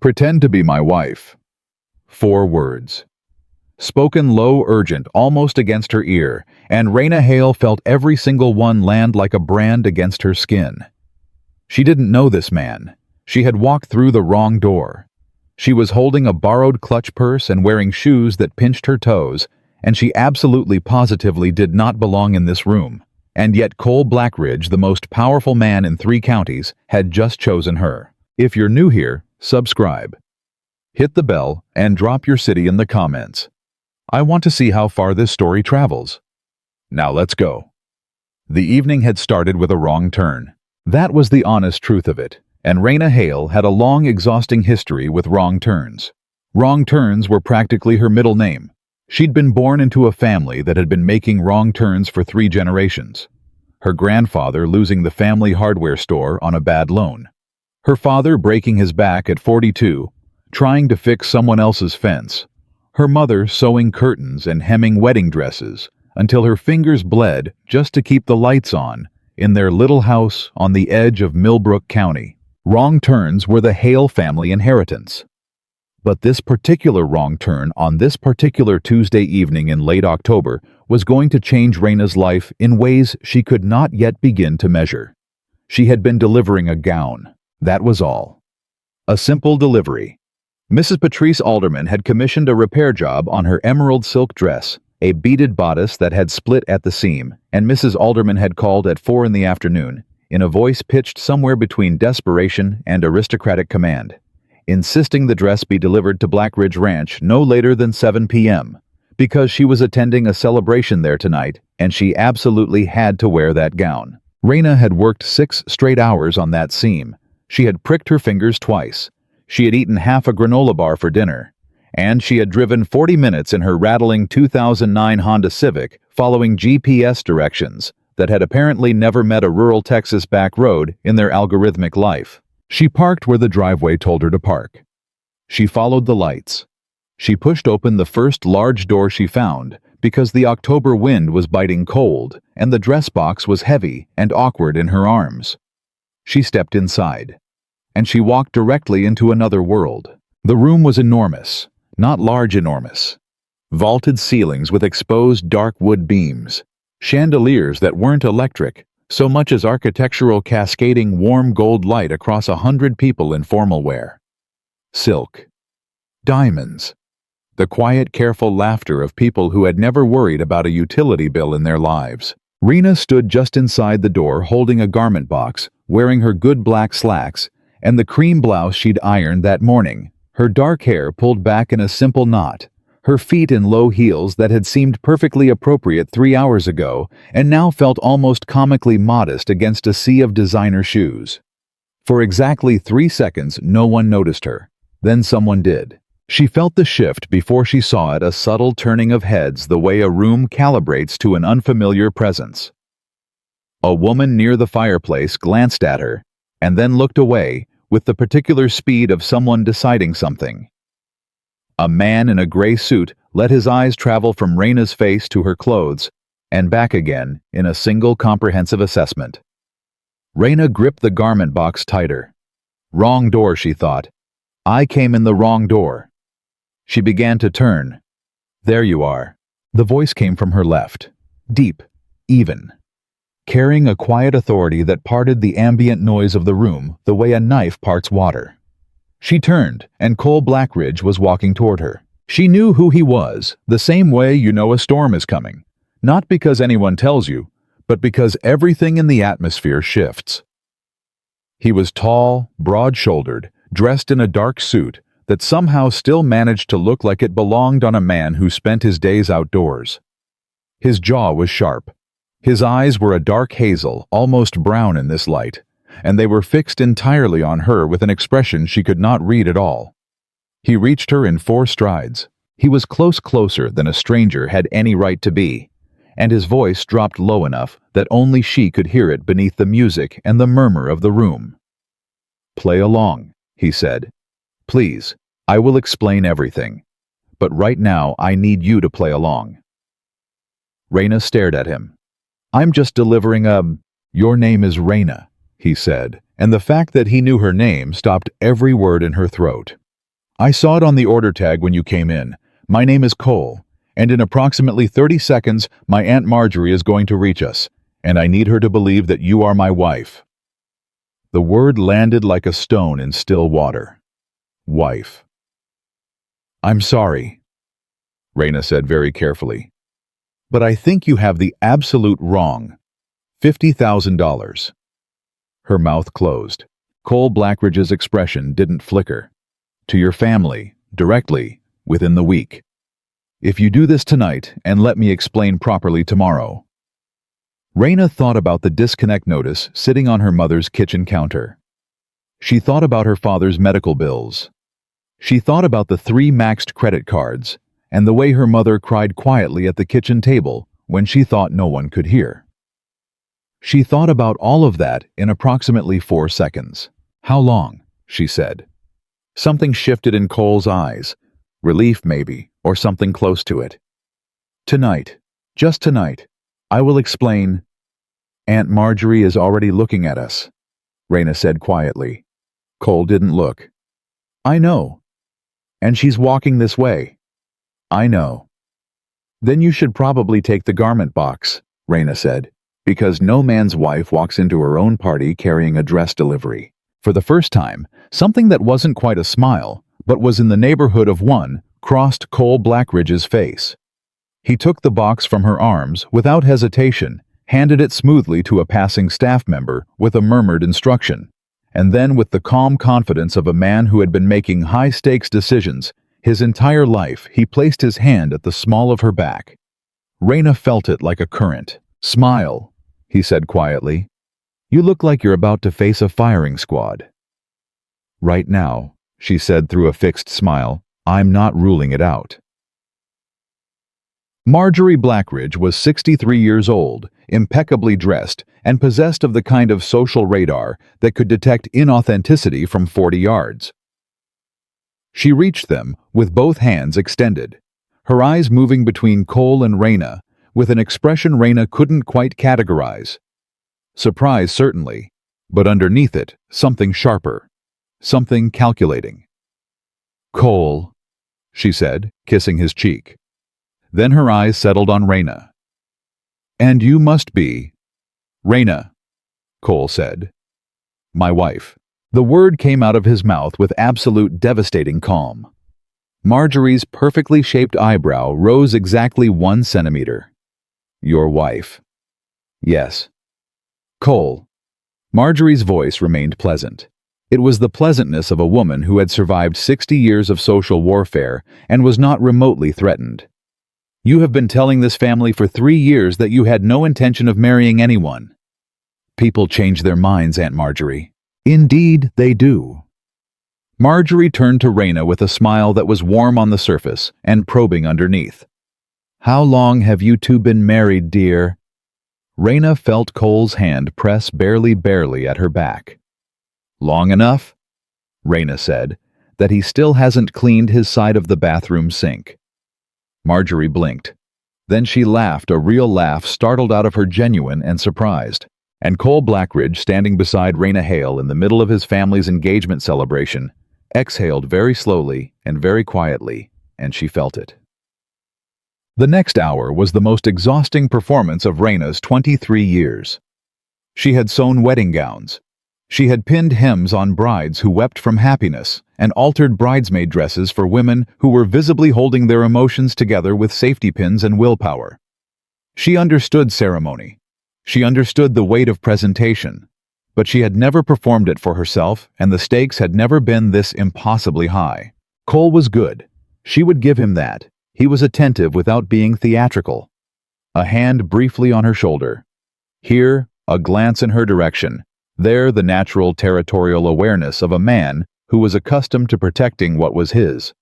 Pretend to be my wife. 4 words. Spoken low, urgent, almost against her ear, and Reina Hale felt every single one land like a brand against her skin. She didn't know this man. She had walked through the wrong door. She was holding a borrowed clutch purse and wearing shoes that pinched her toes, and she absolutely positively did not belong in this room. And yet Cole Blackridge, the most powerful man in 3 counties, had just chosen her. If you're new here, subscribe. Hit the bell and drop your city in the comments. I want to see how far this story travels. Now let's go. The evening had started with a wrong turn. That was the honest truth of it, and Reina Hale had a long, exhausting history with wrong turns. Wrong turns were practically her middle name. She'd been born into a family that had been making wrong turns for 3 generations. Her grandfather losing the family hardware store on a bad loan. Her father breaking his back at 42, trying to fix someone else's fence. Her mother sewing curtains and hemming wedding dresses until her fingers bled just to keep the lights on in their little house on the edge of Millbrook County. Wrong turns were the Hale family inheritance. But this particular wrong turn on this particular Tuesday evening in late October was going to change Reina's life in ways she could not yet begin to measure. She had been delivering a gown. That was all. A simple delivery. Mrs. Patrice Alderman had commissioned a repair job on her emerald silk dress, a beaded bodice that had split at the seam, and Mrs. Alderman had called at 4 in the afternoon, in a voice pitched somewhere between desperation and aristocratic command, insisting the dress be delivered to Blackridge Ranch no later than 7 p.m., because she was attending a celebration there tonight, and she absolutely had to wear that gown. Reina had worked 6 straight hours on that seam. She had pricked her fingers twice. She had eaten half a granola bar for dinner. And she had driven 40 minutes in her rattling 2009 Honda Civic following GPS directions that had apparently never met a rural Texas back road in their algorithmic life. She parked where the driveway told her to park. She followed the lights. She pushed open the first large door she found because the October wind was biting cold and the dress box was heavy and awkward in her arms. She stepped inside, and she walked directly into another world. The room was enormous, not large enormous. Vaulted ceilings with exposed dark wood beams, chandeliers that weren't electric, so much as architectural cascading warm gold light across 100 people in formal wear. Silk. Diamonds. The quiet, careful laughter of people who had never worried about a utility bill in their lives. Reina stood just inside the door holding a garment box, wearing her good black slacks and the cream blouse she'd ironed that morning, her dark hair pulled back in a simple knot, her feet in low heels that had seemed perfectly appropriate 3 hours ago and now felt almost comically modest against a sea of designer shoes. For exactly 3 seconds, no one noticed her. Then someone did. She felt the shift before she saw it, a subtle turning of heads the way a room calibrates to an unfamiliar presence. A woman near the fireplace glanced at her and then looked away with the particular speed of someone deciding something. A man in a gray suit let his eyes travel from Reina's face to her clothes and back again in a single comprehensive assessment. Reina gripped the garment box tighter. Wrong door, she thought. I came in the wrong door. She began to turn. There you are. The voice came from her left, deep, even, carrying a quiet authority that parted the ambient noise of the room the way a knife parts water. She turned, and Cole Blackridge was walking toward her. She knew who he was, the same way you know a storm is coming. Not because anyone tells you, but because everything in the atmosphere shifts. He was tall, broad-shouldered, dressed in a dark suit that somehow still managed to look like it belonged on a man who spent his days outdoors. His jaw was sharp. His eyes were a dark hazel, almost brown in this light, and they were fixed entirely on her with an expression she could not read at all. He reached her in 4 strides. He was closer than a stranger had any right to be, and his voice dropped low enough that only she could hear it beneath the music and the murmur of the room. "Play along," he said. "Please, I will explain everything. But right now I need you to play along." Reina stared at him. "I'm just delivering a—" "Your name is Reina," he said, and the fact that he knew her name stopped every word in her throat. I saw it on the order tag when you came in. My name is Cole, and in approximately 30 seconds, my Aunt Marjorie is going to reach us, and I need her to believe that you are my wife." The word landed like a stone in still water. Wife. "I'm sorry," Reina said very carefully, "but I think you have the absolute wrong. $50,000. Her mouth closed. Cole Blackridge's expression didn't flicker. "To your family, directly, within the week. If you do this tonight and let me explain properly tomorrow." Reina thought about the disconnect notice sitting on her mother's kitchen counter. She thought about her father's medical bills. She thought about the 3 maxed credit cards and the way her mother cried quietly at the kitchen table when she thought no one could hear. She thought about all of that in approximately 4 seconds. "How long?" she said. Something shifted in Cole's eyes. Relief, maybe, or something close to it. "Tonight. Just tonight. I will explain." "Aunt Marjorie is already looking at us," Reina said quietly. Cole didn't look. "I know. And she's walking this way." "I know." "Then you should probably take the garment box," Reina said, because no man's wife walks into her own party carrying a dress delivery. For the first time, something that wasn't quite a smile, but was in the neighborhood of one, crossed Cole Blackridge's face. He took the box from her arms without hesitation, handed it smoothly to a passing staff member with a murmured instruction, and then with the calm confidence of a man who had been making high-stakes decisions his entire life, he placed his hand at the small of her back. Reina felt it like a current. "Smile," he said quietly. "You look like you're about to face a firing squad." "Right now," she said through a fixed smile, "I'm not ruling it out." Marjorie Blackridge was 63 years old, impeccably dressed, and possessed of the kind of social radar that could detect inauthenticity from 40 yards. She reached them with both hands extended, her eyes moving between Cole and Reina, with an expression Reina couldn't quite categorize. Surprise, certainly, but underneath it, something sharper, something calculating. "Cole," she said, kissing his cheek. Then her eyes settled on Reina. "And you must be—" "Reina," Cole said. "My wife." The word came out of his mouth with absolute devastating calm. Marjorie's perfectly shaped eyebrow rose exactly 1 centimeter. "Your wife." "Yes." "Cole." Marjorie's voice remained pleasant. It was the pleasantness of a woman who had survived 60 years of social warfare and was not remotely threatened. "You have been telling this family for 3 years that you had no intention of marrying anyone." "People change their minds, Aunt Marjorie." "Indeed, they do." Marjorie turned to Reina with a smile that was warm on the surface and probing underneath. "How long have you two been married, dear?" Reina felt Cole's hand press barely at her back. "Long enough," Reina said, "that he still hasn't cleaned his side of the bathroom sink." Marjorie blinked. Then she laughed, a real laugh startled out of her genuine and surprised. And Cole Blackridge, standing beside Reina Hale in the middle of his family's engagement celebration, exhaled very slowly and very quietly, and she felt it. The next hour was the most exhausting performance of Reina's 23 years. She had sewn wedding gowns. She had pinned hems on brides who wept from happiness and altered bridesmaid dresses for women who were visibly holding their emotions together with safety pins and willpower. She understood ceremony. She understood the weight of presentation, but she had never performed it for herself, and the stakes had never been this impossibly high. Cole was good. She would give him that. He was attentive without being theatrical. A hand briefly on her shoulder. Here, a glance in her direction. There, the natural territorial awareness of a man who was accustomed to protecting what was his.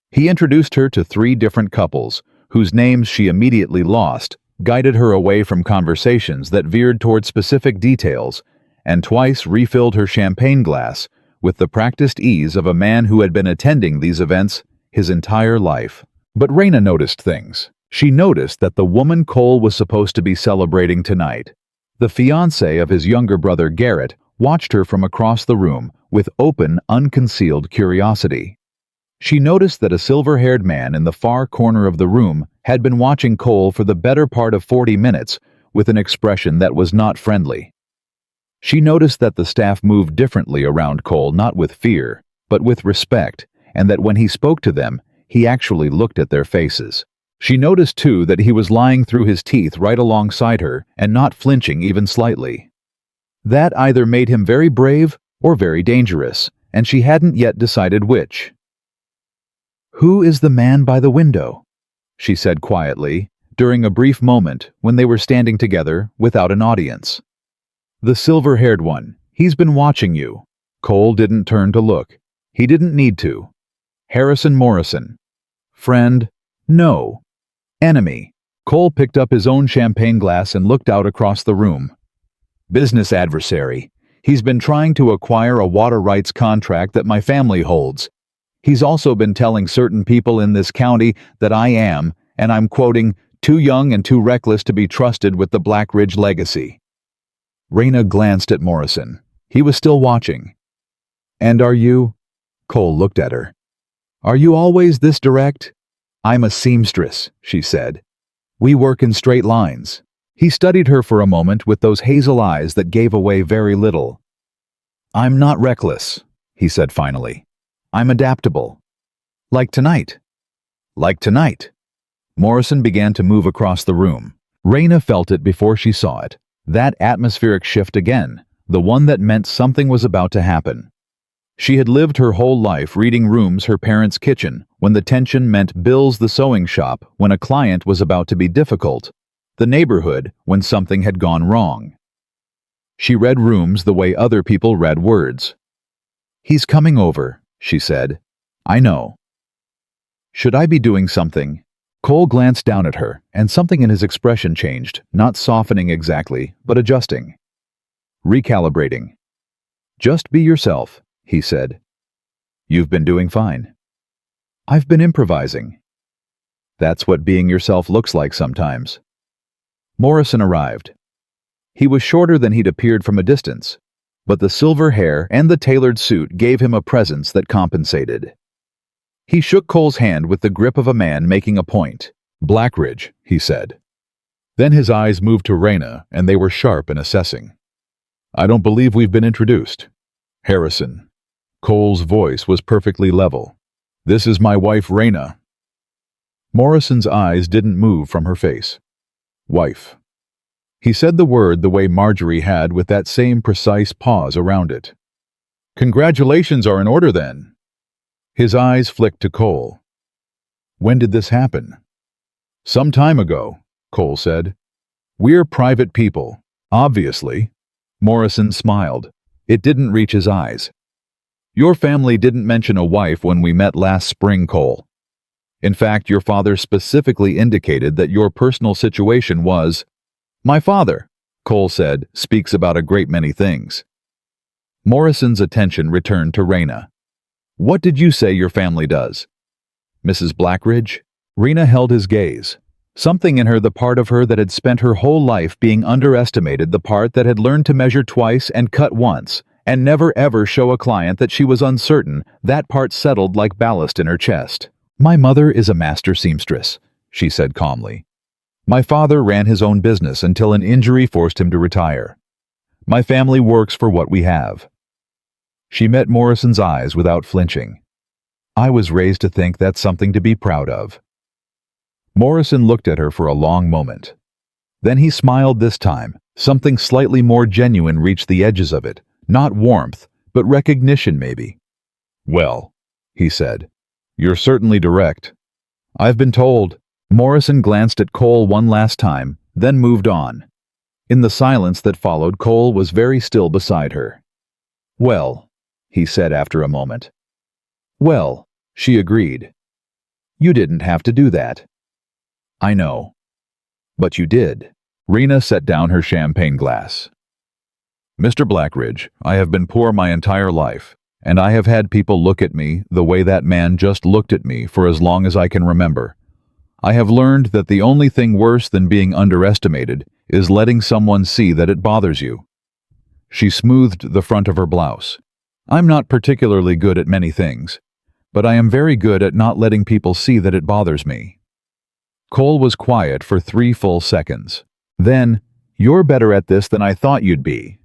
He introduced her to 3 different couples, whose names she immediately lost, guided her away from conversations that veered toward specific details, and twice refilled her champagne glass with the practiced ease of a man who had been attending these events his entire life. But Reina noticed things. She noticed that the woman Cole was supposed to be celebrating tonight, the fiancé of his younger brother Garrett, watched her from across the room with open, unconcealed curiosity. She noticed that a silver-haired man in the far corner of the room had been watching Cole for the better part of 40 minutes with an expression that was not friendly. She noticed that the staff moved differently around Cole, not with fear, but with respect, and that when he spoke to them, he actually looked at their faces. She noticed, too, that he was lying through his teeth right alongside her and not flinching even slightly. That either made him very brave or very dangerous, and she hadn't yet decided which. "Who is the man by the window?" she said quietly, during a brief moment when they were standing together without an audience. "The silver-haired one. He's been watching you." Cole didn't turn to look. He didn't need to. Harrison Morrison. Friend? No. Enemy. Cole picked up his own champagne glass and looked out across the room. Business adversary. He's been trying to acquire a water rights contract that my family holds. He's also been telling certain people in this county that I am, and I'm quoting, too young and too reckless to be trusted with the Blackridge legacy. Reina glanced at Morrison. He was still watching. "And are you?" Cole looked at her. "Are you always this direct?" "I'm a seamstress," she said. "We work in straight lines." He studied her for a moment with those hazel eyes that gave away very little. "I'm not reckless," he said finally. "I'm adaptable." "Like tonight." "Like tonight." Morrison began to move across the room. Reina felt it before she saw it. That atmospheric shift again, the one that meant something was about to happen. She had lived her whole life reading rooms her parents' kitchen when the tension meant Bill's the sewing shop when a client was about to be difficult, the neighborhood when something had gone wrong. She read rooms the way other people read words. "He's coming over," she said. "I know." "Should I be doing something?" Cole glanced down at her, and something in his expression changed, not softening exactly, but adjusting. Recalibrating. "Just be yourself," he said. "You've been doing fine." "I've been improvising." "That's what being yourself looks like sometimes." Morrison arrived. He was shorter than he'd appeared from a distance, but the silver hair and the tailored suit gave him a presence that compensated. He shook Cole's hand with the grip of a man making a point. "Blackridge," he said. Then his eyes moved to Reina, and they were sharp and assessing. "I don't believe we've been introduced." "Harrison." Cole's voice was perfectly level. "This is my wife, Reina." Morrison's eyes didn't move from her face. "Wife." He said the word the way Marjorie had, with that same precise pause around it. "Congratulations are in order, then." His eyes flicked to Cole. "When did this happen?" "Some time ago," Cole said. "We're private people, obviously." Morrison smiled. It didn't reach his eyes. "Your family didn't mention a wife when we met last spring, Cole. In fact, your father specifically indicated that your personal situation was—" "My father," Cole said, "speaks about a great many things." Morrison's attention returned to Reina. "What did you say your family does?" "Mrs. Blackridge?" Reina held his gaze. Something in her, the part of her that had spent her whole life being underestimated, the part that had learned to measure twice and cut once, and never ever show a client that she was uncertain, that part settled like ballast in her chest. "My mother is a master seamstress," she said calmly. "My father ran his own business until an injury forced him to retire. My family works for what we have." She met Morrison's eyes without flinching. "I was raised to think that's something to be proud of." Morrison looked at her for a long moment. Then he smiled this time. Something slightly more genuine reached the edges of it. Not warmth, but recognition maybe. "Well," he said, "you're certainly direct." "I've been told." Morrison glanced at Cole one last time, then moved on. In the silence that followed, Cole was very still beside her. "Well," he said after a moment. "Well," she agreed. "You didn't have to do that." "I know." "But you did." Reina set down her champagne glass. "Mr. Blackridge, I have been poor my entire life, and I have had people look at me the way that man just looked at me for as long as I can remember. I have learned that the only thing worse than being underestimated is letting someone see that it bothers you." She smoothed the front of her blouse. "I'm not particularly good at many things. but I am very good at not letting people see that it bothers me." Cole was quiet for 3 full seconds. Then, "You're better at this than I thought you'd be."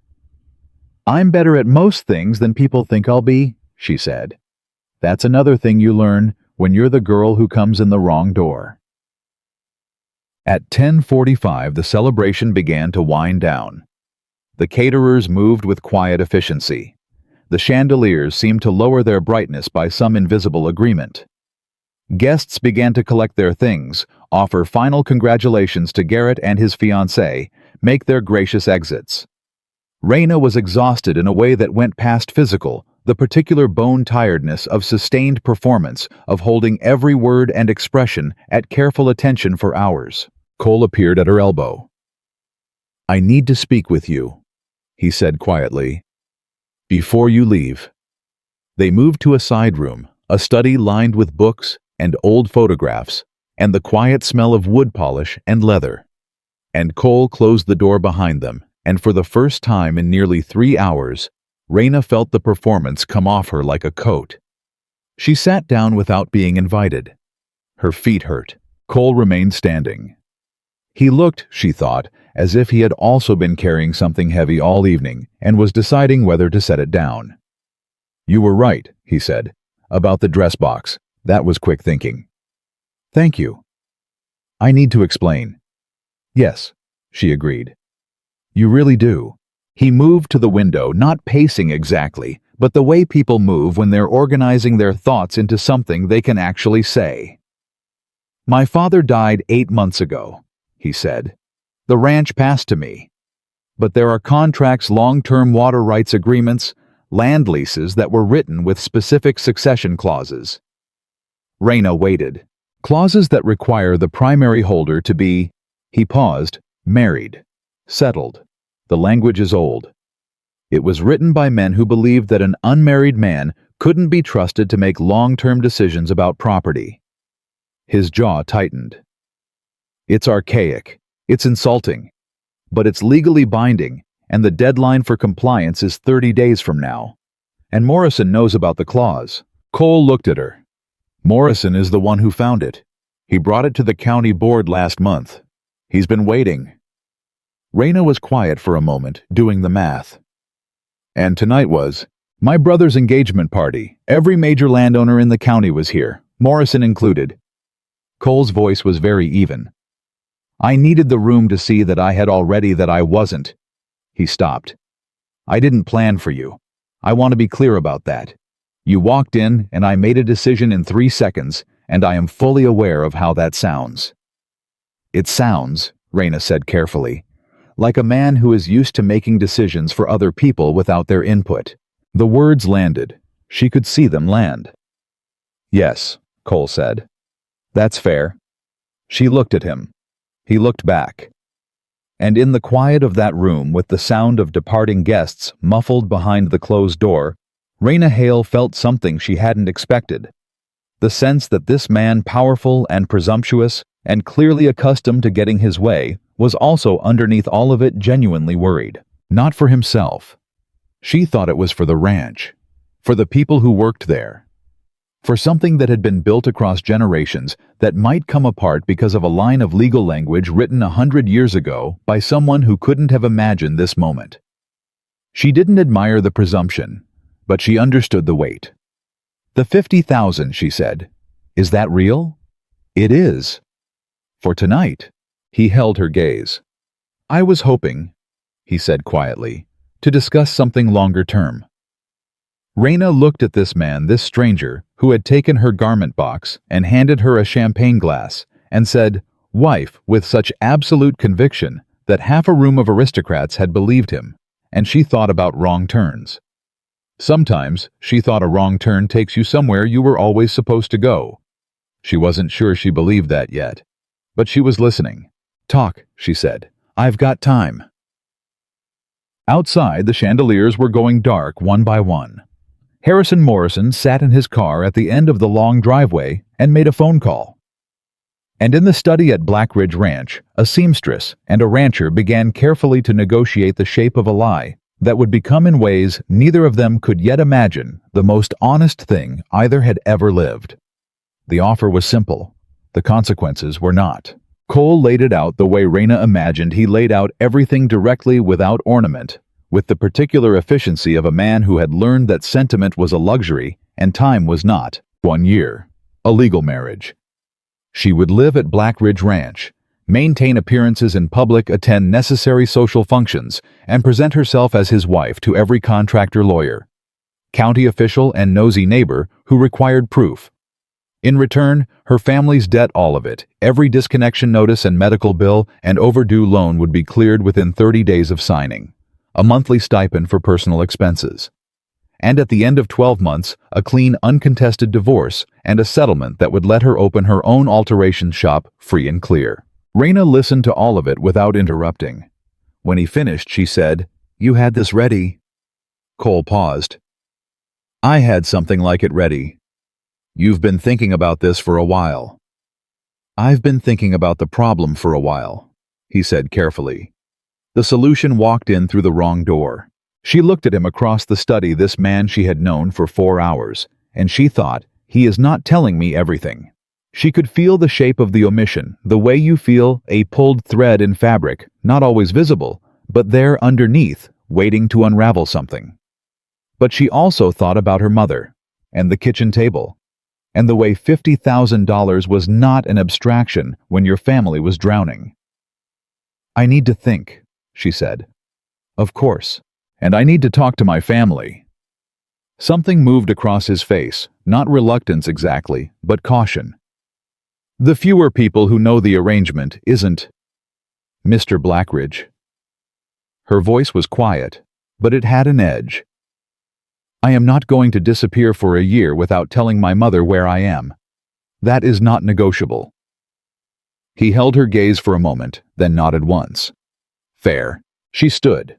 "I'm better at most things than people think I'll be," she said. "That's another thing you learn when you're the girl who comes in the wrong door." At 10:45, the celebration began to wind down. The caterers moved with quiet efficiency. The chandeliers seemed to lower their brightness by some invisible agreement. Guests began to collect their things, offer final congratulations to Garrett and his fiancée, make their gracious exits. Reina was exhausted in a way that went past physical, the particular bone tiredness of sustained performance, of holding every word and expression at careful attention for hours. Cole appeared at her elbow. "I need to speak with you," he said quietly, "before you leave." They moved to a side room, a study lined with books and old photographs, and the quiet smell of wood polish and leather. And Cole closed the door behind them, and for the first time in nearly 3 hours, Reina felt the performance come off her like a coat. She sat down without being invited. Her feet hurt. Cole remained standing. He looked, she thought, as if he had also been carrying something heavy all evening and was deciding whether to set it down. "You were right," he said, "about the dress box. That was quick thinking." "Thank you." "I need to explain." "Yes," she agreed. "You really do." He moved to the window, not pacing exactly, but the way people move when they're organizing their thoughts into something they can actually say. "My father died 8 months ago," he said. "The ranch passed to me. But there are contracts, long-term water rights agreements, land leases that were written with specific succession clauses." Reina waited. "Clauses that require the primary holder to be," he paused, "married, settled. The language is old. It was written by men who believed that an unmarried man couldn't be trusted to make long-term decisions about property." His jaw tightened. "It's archaic. It's insulting. But it's legally binding, and the deadline for compliance is 30 days from now. And Morrison knows about the clause." Cole looked at her. "Morrison is the one who found it. He brought it to the county board last month. He's been waiting." Reina was quiet for a moment, doing the math. "And tonight was my brother's engagement party. Every major landowner in the county was here, Morrison included." Cole's voice was very even. "I needed the room to see that I had already that I wasn't." He stopped. "I didn't plan for you. I want to be clear about that. You walked in, and I made a decision in 3 seconds, and I am fully aware of how that sounds." "It sounds," Reina said carefully, "like a man who is used to making decisions for other people without their input." The words landed. She could see them land. "Yes," Cole said. "That's fair." She looked at him. He looked back. And in the quiet of that room, with the sound of departing guests muffled behind the closed door, Reina Hale felt something she hadn't expected. The sense that this man, powerful and presumptuous, and clearly accustomed to getting his way, was also underneath all of it genuinely worried. Not for himself. She thought it was for the ranch. For the people who worked there. For something that had been built across generations that might come apart because of a line of legal language written 100 years ago by someone who couldn't have imagined this moment. She didn't admire the presumption, but she understood the weight. "The 50,000, she said. "Is that real?" "It is." "For tonight." He held her gaze. "I was hoping," he said quietly, "to discuss something longer term." Reina looked at this man, this stranger, who had taken her garment box and handed her a champagne glass, and said, "Wife," with such absolute conviction that half a room of aristocrats had believed him, and she thought about wrong turns. Sometimes she thought a wrong turn takes you somewhere you were always supposed to go. She wasn't sure she believed that yet, but she was listening. "Talk," she said. "I've got time." Outside, the chandeliers were going dark one by one. Harrison Morrison sat in his car at the end of the long driveway and made a phone call. And in the study at Blackridge Ranch, a seamstress and a rancher began carefully to negotiate the shape of a lie that would become in ways neither of them could yet imagine the most honest thing either had ever lived. The offer was simple. The consequences were not. Cole laid it out the way Reina imagined he laid out everything, directly, without ornament, with the particular efficiency of a man who had learned that sentiment was a luxury and time was not. 1 year. A legal marriage. She would live at Blackridge Ranch, maintain appearances in public, attend necessary social functions, and present herself as his wife to every contractor, lawyer, county official, and nosy neighbor who required proof. In return, her family's debt, all of it, every disconnection notice and medical bill and overdue loan, would be cleared within 30 days of signing, a monthly stipend for personal expenses, and at the end of 12 months, a clean, uncontested divorce and a settlement that would let her open her own alteration shop free and clear. Reina listened to all of it without interrupting. When he finished, she said, "You had this ready?" Cole paused. "I had something like it ready. You've been thinking about this for a while." "I've been thinking about the problem for a while," he said carefully. The solution walked in through the wrong door. She looked at him across the study, this man she had known for 4 hours, and she thought, he is not telling me everything. She could feel the shape of the omission, the way you feel a pulled thread in fabric, not always visible, but there underneath, waiting to unravel something. But she also thought about her mother, and the kitchen table, and the way $50,000 was not an abstraction when your family was drowning. "I need to think," she said. "Of course. And I need to talk to my family." Something moved across his face, not reluctance exactly, but caution. "The fewer people who know the arrangement isn't Mr. Blackridge." Her voice was quiet, but it had an edge. "I am not going to disappear for a year without telling my mother where I am. That is not negotiable." He held her gaze for a moment, then nodded once. "Fair." She stood,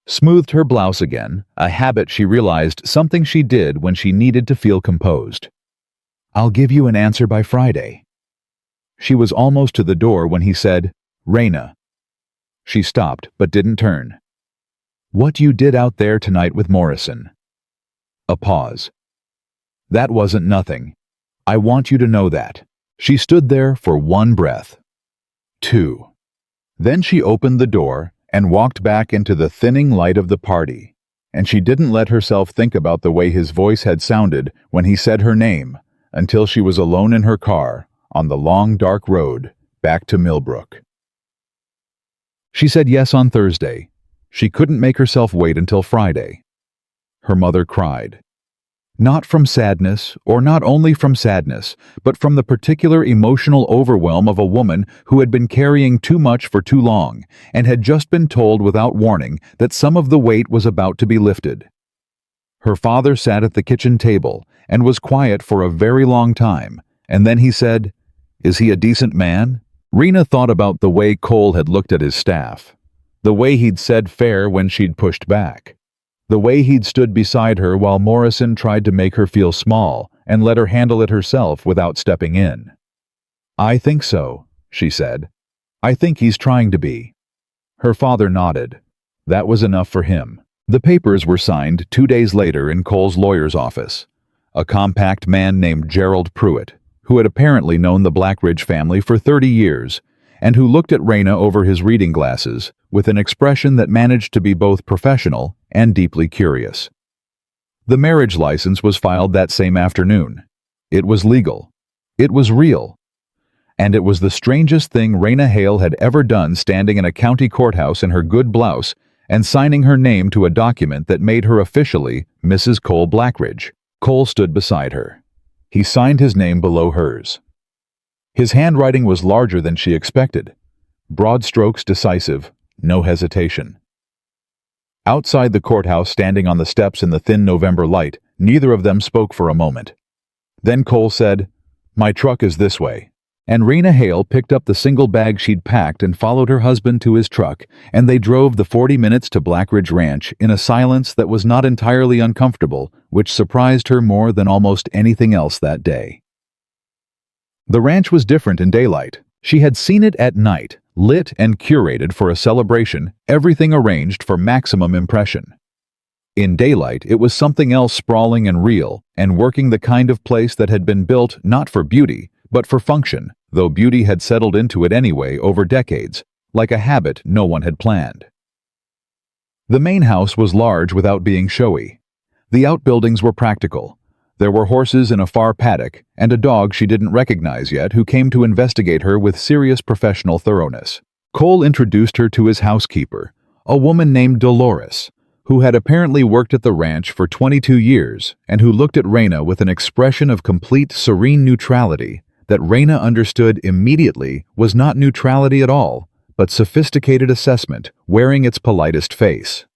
smoothed her blouse again, a habit she realized, something she did when she needed to feel composed. "I'll give you an answer by Friday." She was almost to the door when he said, "Reina." She stopped, but didn't turn. "What you did out there tonight with Morrison." A pause. "That wasn't nothing. I want you to know that." She stood there for 1 breath. 2. Then she opened the door and walked back into the thinning light of the party, and she didn't let herself think about the way his voice had sounded when he said her name until she was alone in her car on the long dark road back to Millbrook. She said yes on Thursday. She couldn't make herself wait until Friday. Her mother cried. Not from sadness, or not only from sadness, but from the particular emotional overwhelm of a woman who had been carrying too much for too long and had just been told without warning that some of the weight was about to be lifted. Her father sat at the kitchen table and was quiet for a very long time, and then he said, "Is he a decent man?" Reina thought about the way Cole had looked at his staff, the way he'd said fair when she'd pushed back, the way he'd stood beside her while Morrison tried to make her feel small and let her handle it herself without stepping in. "I think so," she said. "I think he's trying to be." Her father nodded. That was enough for him. The papers were signed 2 days later in Cole's lawyer's office. A compact man named Gerald Pruitt, who had apparently known the Blackridge family for 30 years, and who looked at Reina over his reading glasses with an expression that managed to be both professional and deeply curious. The marriage license was filed that same afternoon. It was legal. It was real. And it was the strangest thing Reina Hale had ever done, standing in a county courthouse in her good blouse and signing her name to a document that made her officially Mrs. Cole Blackridge. Cole stood beside her. He signed his name below hers. His handwriting was larger than she expected. Broad strokes, decisive, no hesitation. Outside the courthouse, standing on the steps in the thin November light, neither of them spoke for a moment. Then Cole said, "My truck is this way." And Reina Hale picked up the single bag she'd packed and followed her husband to his truck, and they drove the 40 minutes to Blackridge Ranch in a silence that was not entirely uncomfortable, which surprised her more than almost anything else that day. The ranch was different in daylight. She had seen it at night, lit and curated for a celebration, everything arranged for maximum impression. In daylight, it was something else, sprawling and real, and working, the kind of place that had been built not for beauty, but for function, though beauty had settled into it anyway over decades, like a habit no one had planned. The main house was large without being showy. The outbuildings were practical. There were horses in a far paddock, and a dog she didn't recognize yet who came to investigate her with serious professional thoroughness. Cole introduced her to his housekeeper, a woman named Dolores, who had apparently worked at the ranch for 22 years and who looked at Reina with an expression of complete, serene neutrality that Reina understood immediately was not neutrality at all, but sophisticated assessment wearing its politest face.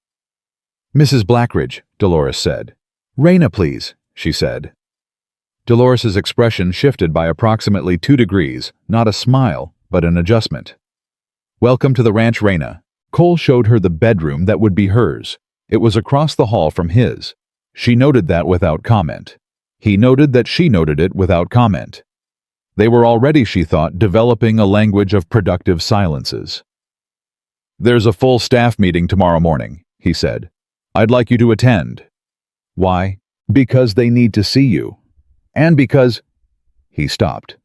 "Mrs. Blackridge," Dolores said. "Reina, please," she said. Dolores's expression shifted by approximately 2 degrees, not a smile, but an adjustment. "Welcome to the ranch, Reina." Cole showed her the bedroom that would be hers. It was across the hall from his. She noted that without comment. He noted that she noted it without comment. They were already, she thought, developing a language of productive silences. "There's a full staff meeting tomorrow morning," he said. "I'd like you to attend." "Why?" "Because they need to see you. And because—" He stopped.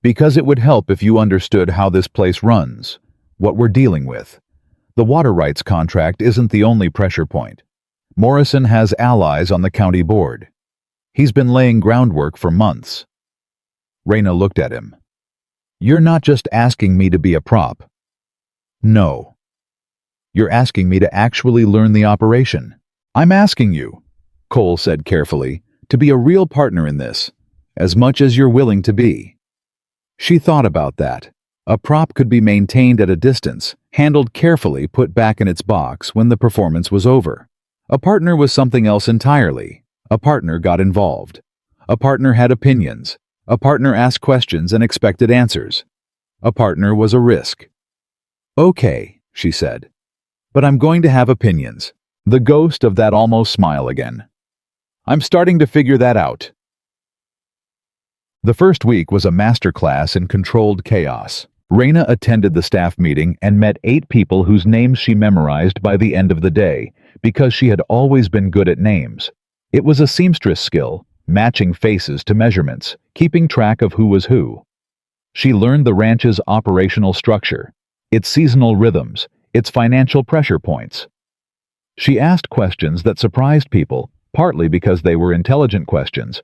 "Because it would help if you understood how this place runs, what we're dealing with. The water rights contract isn't the only pressure point. Morrison has allies on the county board. He's been laying groundwork for months." Reina looked at him. "You're not just asking me to be a prop." "No. You're asking me to actually learn the operation." "I'm asking you," Cole said carefully, "to be a real partner in this, as much as you're willing to be." She thought about that. A prop could be maintained at a distance, handled carefully, put back in its box when the performance was over. A partner was something else entirely. A partner got involved. A partner had opinions. A partner asked questions and expected answers. A partner was a risk. "Okay," she said, "but I'm going to have opinions." The ghost of that almost smile again. "I'm starting to figure that out." The first week was a masterclass in controlled chaos. Reina attended the staff meeting and met 8 people whose names she memorized by the end of the day, because she had always been good at names. It was a seamstress skill, matching faces to measurements, keeping track of who was who. She learned the ranch's operational structure, its seasonal rhythms, its financial pressure points. She asked questions that surprised people, partly because they were intelligent questions,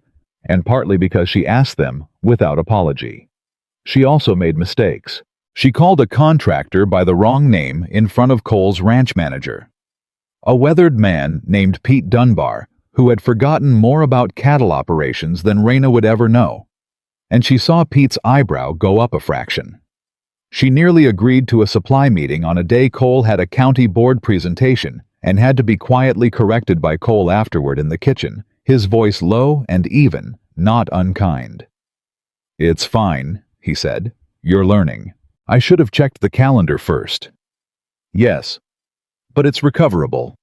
and partly because she asked them without apology. She also made mistakes. She called a contractor by the wrong name in front of Cole's ranch manager, a weathered man named Pete Dunbar, who had forgotten more about cattle operations than Reina would ever know. And she saw Pete's eyebrow go up a fraction. She nearly agreed to a supply meeting on a day Cole had a county board presentation and had to be quietly corrected by Cole afterward in the kitchen, his voice low and even, not unkind. "It's fine," he said. "You're learning. I should have checked the calendar first." "Yes, but it's recoverable."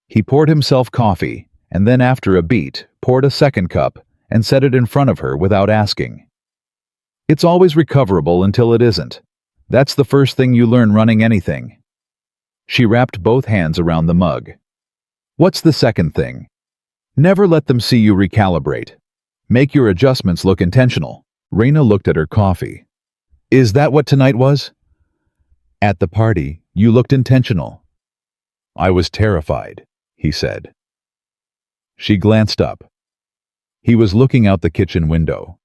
He poured himself coffee, and then after a beat, poured a second cup and set it in front of her without asking. "It's always recoverable until it isn't. That's the first thing you learn running anything." She wrapped both hands around the mug. "What's the second thing? Never let them see you recalibrate. Make your adjustments look intentional." Reina looked at her coffee. "Is that what tonight was?" "At the party, you looked intentional." "I was terrified," he said. She glanced up. He was looking out the kitchen window.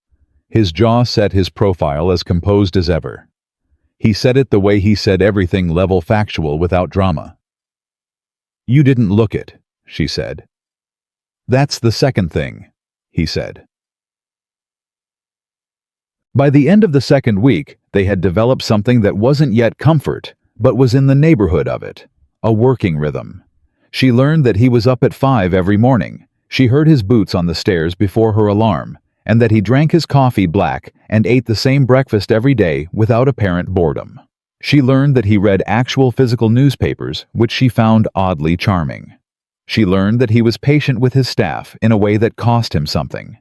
His jaw set, his profile as composed as ever. He said it the way he said everything, level factual without drama. "You didn't look it," she said. "That's the second thing," he said. By the end of the second week, they had developed something that wasn't yet comfort, but was in the neighborhood of it, a working rhythm. She learned that he was up at 5 every morning. She heard his boots on the stairs before her alarm, and that he drank his coffee black and ate the same breakfast every day without apparent boredom. She learned that he read actual physical newspapers, which she found oddly charming. She learned that he was patient with his staff in a way that cost him something.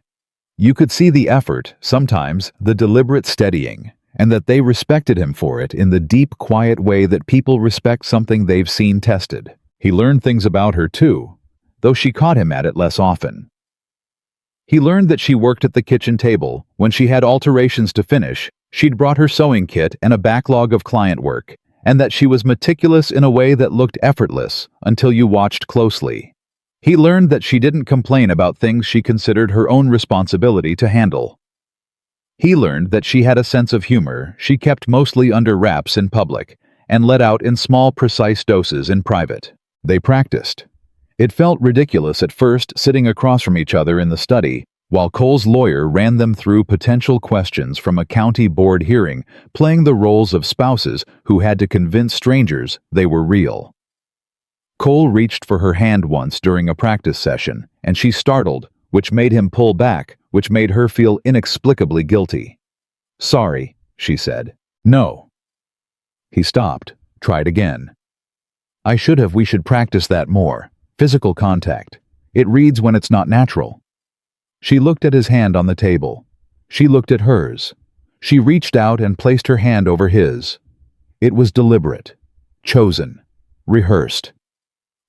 You could see the effort, sometimes the deliberate steadying, and that they respected him for it in the deep, quiet way that people respect something they've seen tested. He learned things about her too, though she caught him at it less often. He learned that she worked at the kitchen table. When she had alterations to finish, she'd brought her sewing kit and a backlog of client work, and that she was meticulous in a way that looked effortless until you watched closely. He learned that she didn't complain about things she considered her own responsibility to handle. He learned that she had a sense of humor she kept mostly under wraps in public and let out in small, precise doses in private. They practiced. It felt ridiculous at first sitting across from each other in the study, while Cole's lawyer ran them through potential questions from a county board hearing, playing the roles of spouses who had to convince strangers they were real. Cole reached for her hand once during a practice session, and she startled, which made him pull back, which made her feel inexplicably guilty. "Sorry," she said. "No." He stopped, tried again. We should practice that more. Physical contact. It reads when it's not natural." She looked at his hand on the table. She looked at hers. She reached out and placed her hand over his. It was deliberate, chosen, rehearsed.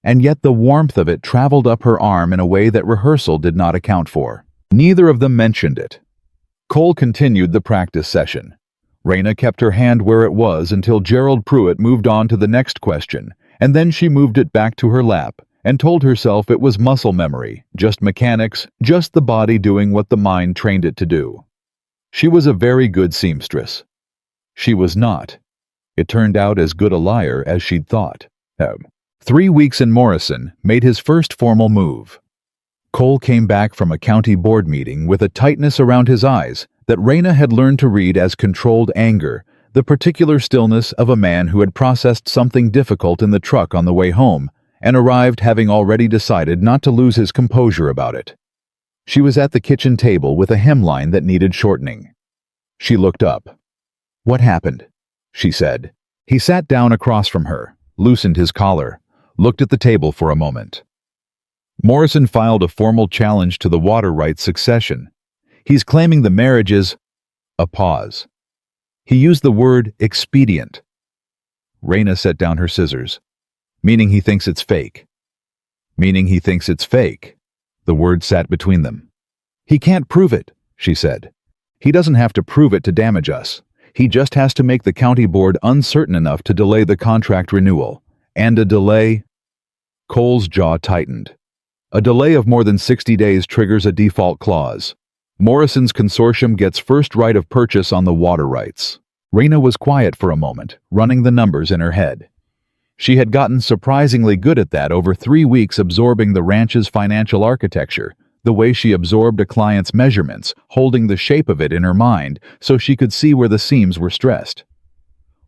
And yet the warmth of it traveled up her arm in a way that rehearsal did not account for. Neither of them mentioned it. Cole continued the practice session. Reina kept her hand where it was until Gerald Pruitt moved on to the next question, and then she moved it back to her lap and told herself it was muscle memory, just mechanics, just the body doing what the mind trained it to do. She was a very good seamstress. She was not. It turned out as good a liar as she'd thought. 3 weeks in Morrison made his first formal move. Cole came back from a county board meeting with a tightness around his eyes that Reina had learned to read as controlled anger, the particular stillness of a man who had processed something difficult in the truck on the way home and arrived having already decided not to lose his composure about it. She was at the kitchen table with a hemline that needed shortening. She looked up. "What happened?" she said. He sat down across from her, loosened his collar, looked at the table for a moment. Morrison filed a formal challenge to the water rights succession. He's claiming the marriage is... A pause. He used the word expedient. Reina set down her scissors. "Meaning he thinks it's fake." "Meaning he thinks it's fake." The word sat between them. "He can't prove it," she said. "He doesn't have to prove it to damage us. He just has to make the county board uncertain enough to delay the contract renewal. And a delay..." Cole's jaw tightened. A delay of more than 60 days triggers a default clause. Morrison's consortium gets first right of purchase on the water rights. Reina was quiet for a moment, running the numbers in her head. She had gotten surprisingly good at that over 3 weeks absorbing the ranch's financial architecture, the way she absorbed a client's measurements, holding the shape of it in her mind so she could see where the seams were stressed.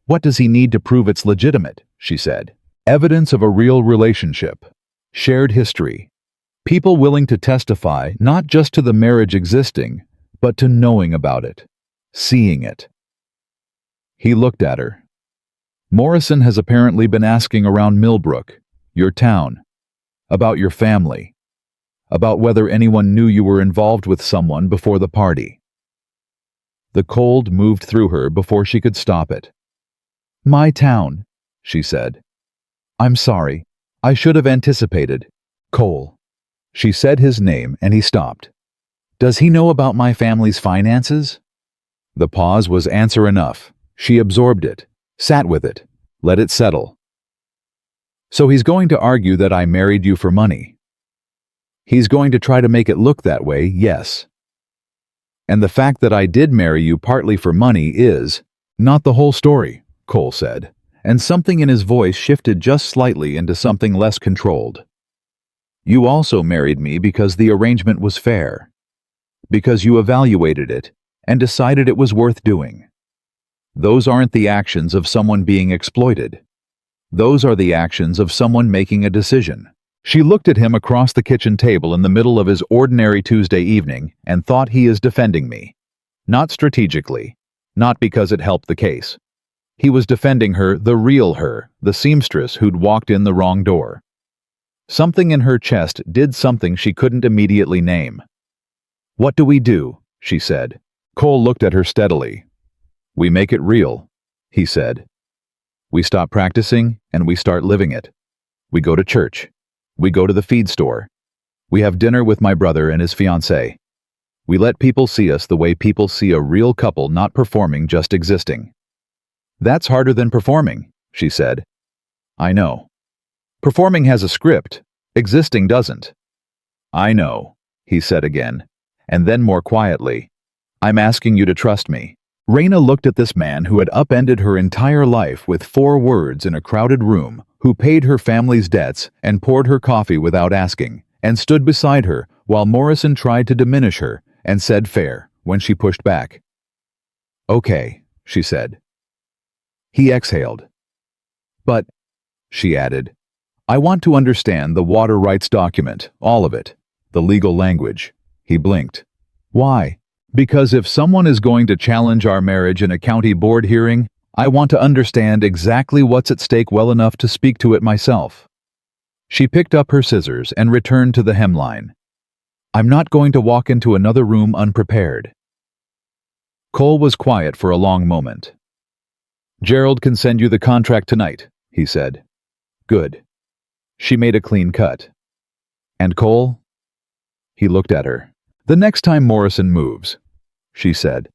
"What does he need to prove it's legitimate?" she said. "Evidence of a real relationship. Shared history. People willing to testify not just to the marriage existing, but to knowing about it, seeing it." He looked at her. "Morrison has apparently been asking around Millbrook, your town, about your family, about whether anyone knew you were involved with someone before the party." The cold moved through her before she could stop it. "My town," she said. "I'm sorry. I should have anticipated. Cole." She said his name and he stopped. "Does he know about my family's finances?" The pause was answer enough. She absorbed it, sat with it, let it settle. "So he's going to argue that I married you for money." "He's going to try to make it look that way, yes. And the fact that I did marry you partly for money is not the whole story," Cole said, and something in his voice shifted just slightly into something less controlled. "You also married me because the arrangement was fair, because you evaluated it and decided it was worth doing. Those aren't the actions of someone being exploited. Those are the actions of someone making a decision." She looked at him across the kitchen table in the middle of his ordinary Tuesday evening and thought, he is defending me. Not strategically, not because it helped the case. He was defending her, the real her, the seamstress who'd walked in the wrong door. Something in her chest did something she couldn't immediately name. "What do we do?" she said. Cole looked at her steadily. We make it real, he said. We stop practicing and we start living it. We go to church. We go to the feed store. We have dinner with my brother and his fiancée. We let people see us the way people see a real couple not performing, just existing. That's harder than performing, she said. I know. Performing has a script. Existing doesn't. I know, he said again, and then more quietly. I'm asking you to trust me. Reina looked at this man who had upended her entire life with 4 words in a crowded room, who paid her family's debts and poured her coffee without asking, and stood beside her while Morrison tried to diminish her and said fair when she pushed back. Okay, she said. He exhaled. But, she added, I want to understand the water rights document, all of it, the legal language. He blinked. Why? Because if someone is going to challenge our marriage in a county board hearing, I want to understand exactly what's at stake well enough to speak to it myself. She picked up her scissors and returned to the hemline. I'm not going to walk into another room unprepared. Cole was quiet for a long moment. Gerald can send you the contract tonight, he said. Good. She made a clean cut. And Cole? He looked at her. The next time Morrison moves, she said,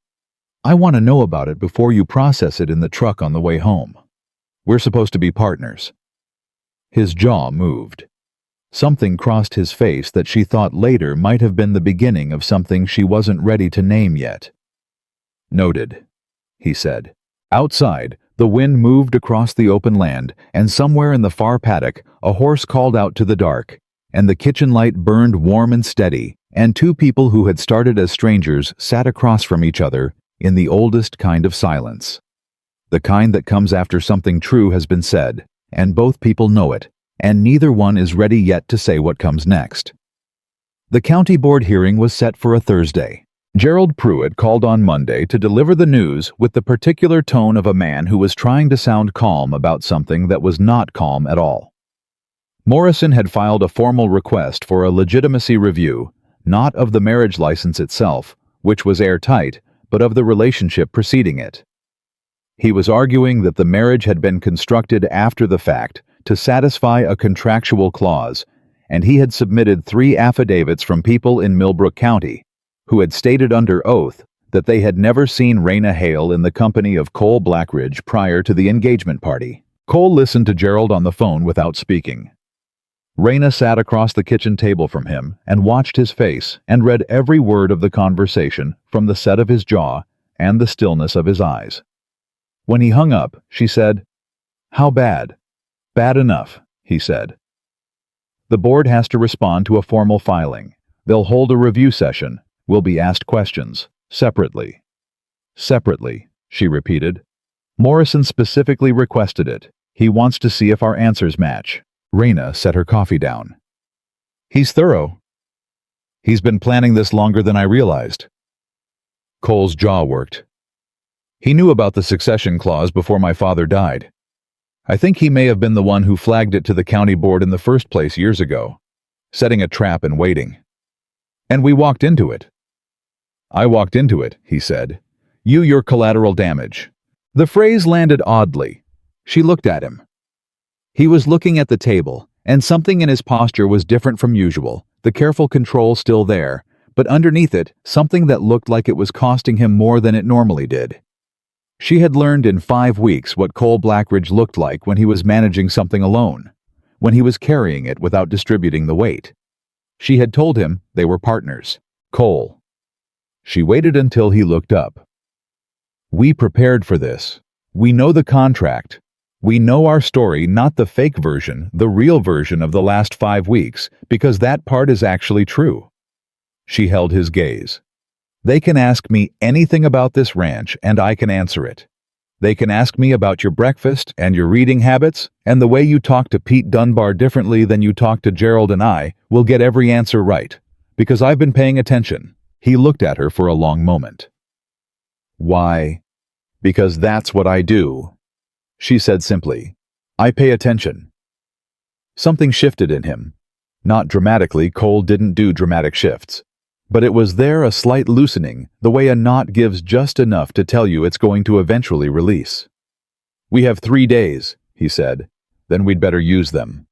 I want to know about it before you process it in the truck on the way home. We're supposed to be partners. His jaw moved. Something crossed his face that she thought later might have been the beginning of something she wasn't ready to name yet. Noted, he said. Outside, the wind moved across the open land, and somewhere in the far paddock, a horse called out to the dark, and the kitchen light burned warm and steady, and 2 people who had started as strangers sat across from each other in the oldest kind of silence. The kind that comes after something true has been said, and both people know it, and neither one is ready yet to say what comes next. The county board hearing was set for a Thursday. Gerald Pruitt called on Monday to deliver the news with the particular tone of a man who was trying to sound calm about something that was not calm at all. Morrison had filed a formal request for a legitimacy review, not of the marriage license itself, which was airtight, but of the relationship preceding it. He was arguing that the marriage had been constructed after the fact to satisfy a contractual clause, and he had submitted 3 affidavits from people in Millbrook County who had stated under oath that they had never seen Reina Hale in the company of Cole Blackridge prior to the engagement party. Cole listened to Gerald on the phone without speaking. Reina sat across the kitchen table from him and watched his face and read every word of the conversation from the set of his jaw and the stillness of his eyes. When he hung up, she said, How bad? Bad enough, he said. The board has to respond to a formal filing. They'll hold a review session. We'll be asked questions. Separately. Separately, she repeated. Morrison specifically requested it. He wants to see if our answers match. Reina set her coffee down. He's thorough. He's been planning this longer than I realized. Cole's jaw worked. He knew about the succession clause before my father died. I think he may have been the one who flagged it to the county board in the first place years ago, setting a trap and waiting. And we walked into it. I walked into it, he said. Your collateral damage. The phrase landed oddly. She looked at him. He was looking at the table, and something in his posture was different from usual, the careful control still there, but underneath it, something that looked like it was costing him more than it normally did. She had learned in 5 weeks what Cole Blackridge looked like when he was managing something alone, when he was carrying it without distributing the weight. She had told him they were partners. Cole. She waited until he looked up. We prepared for this. We know the contract. We know our story, not the fake version, the real version of the last 5 weeks, because that part is actually true. She held his gaze. They can ask me anything about this ranch, and I can answer it. They can ask me about your breakfast and your reading habits, and the way you talk to Pete Dunbar differently than you talk to Gerald and I will get every answer right, because I've been paying attention. He looked at her for a long moment. Why? Because that's what I do, she said simply. I pay attention. Something shifted in him. Not dramatically, Cole didn't do dramatic shifts. But it was there a slight loosening, the way a knot gives just enough to tell you it's going to eventually release. "We have 3 days," he said. "Then we'd better use them."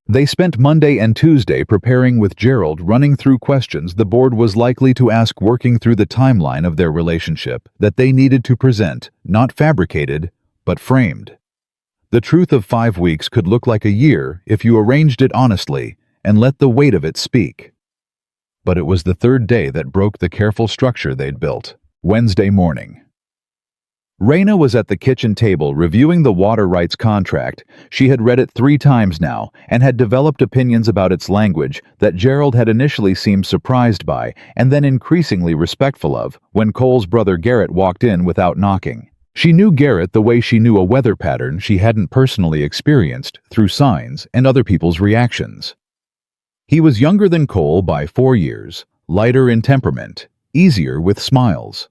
They spent Monday and Tuesday preparing with Gerald, running through questions the board was likely to ask, working through the timeline of their relationship that they needed to present, not fabricated, but framed. The truth of 5 weeks could look like a year if you arranged it honestly and let the weight of it speak. But it was the third day that broke the careful structure they'd built. Wednesday morning. Reina was at the kitchen table reviewing the water rights contract. She had read it 3 times now and had developed opinions about its language that Gerald had initially seemed surprised by and then increasingly respectful of when Cole's brother Garrett walked in without knocking. She knew Garrett the way she knew a weather pattern she hadn't personally experienced, through signs and other people's reactions. He was younger than Cole by 4 years, lighter in temperament, easier with smiles.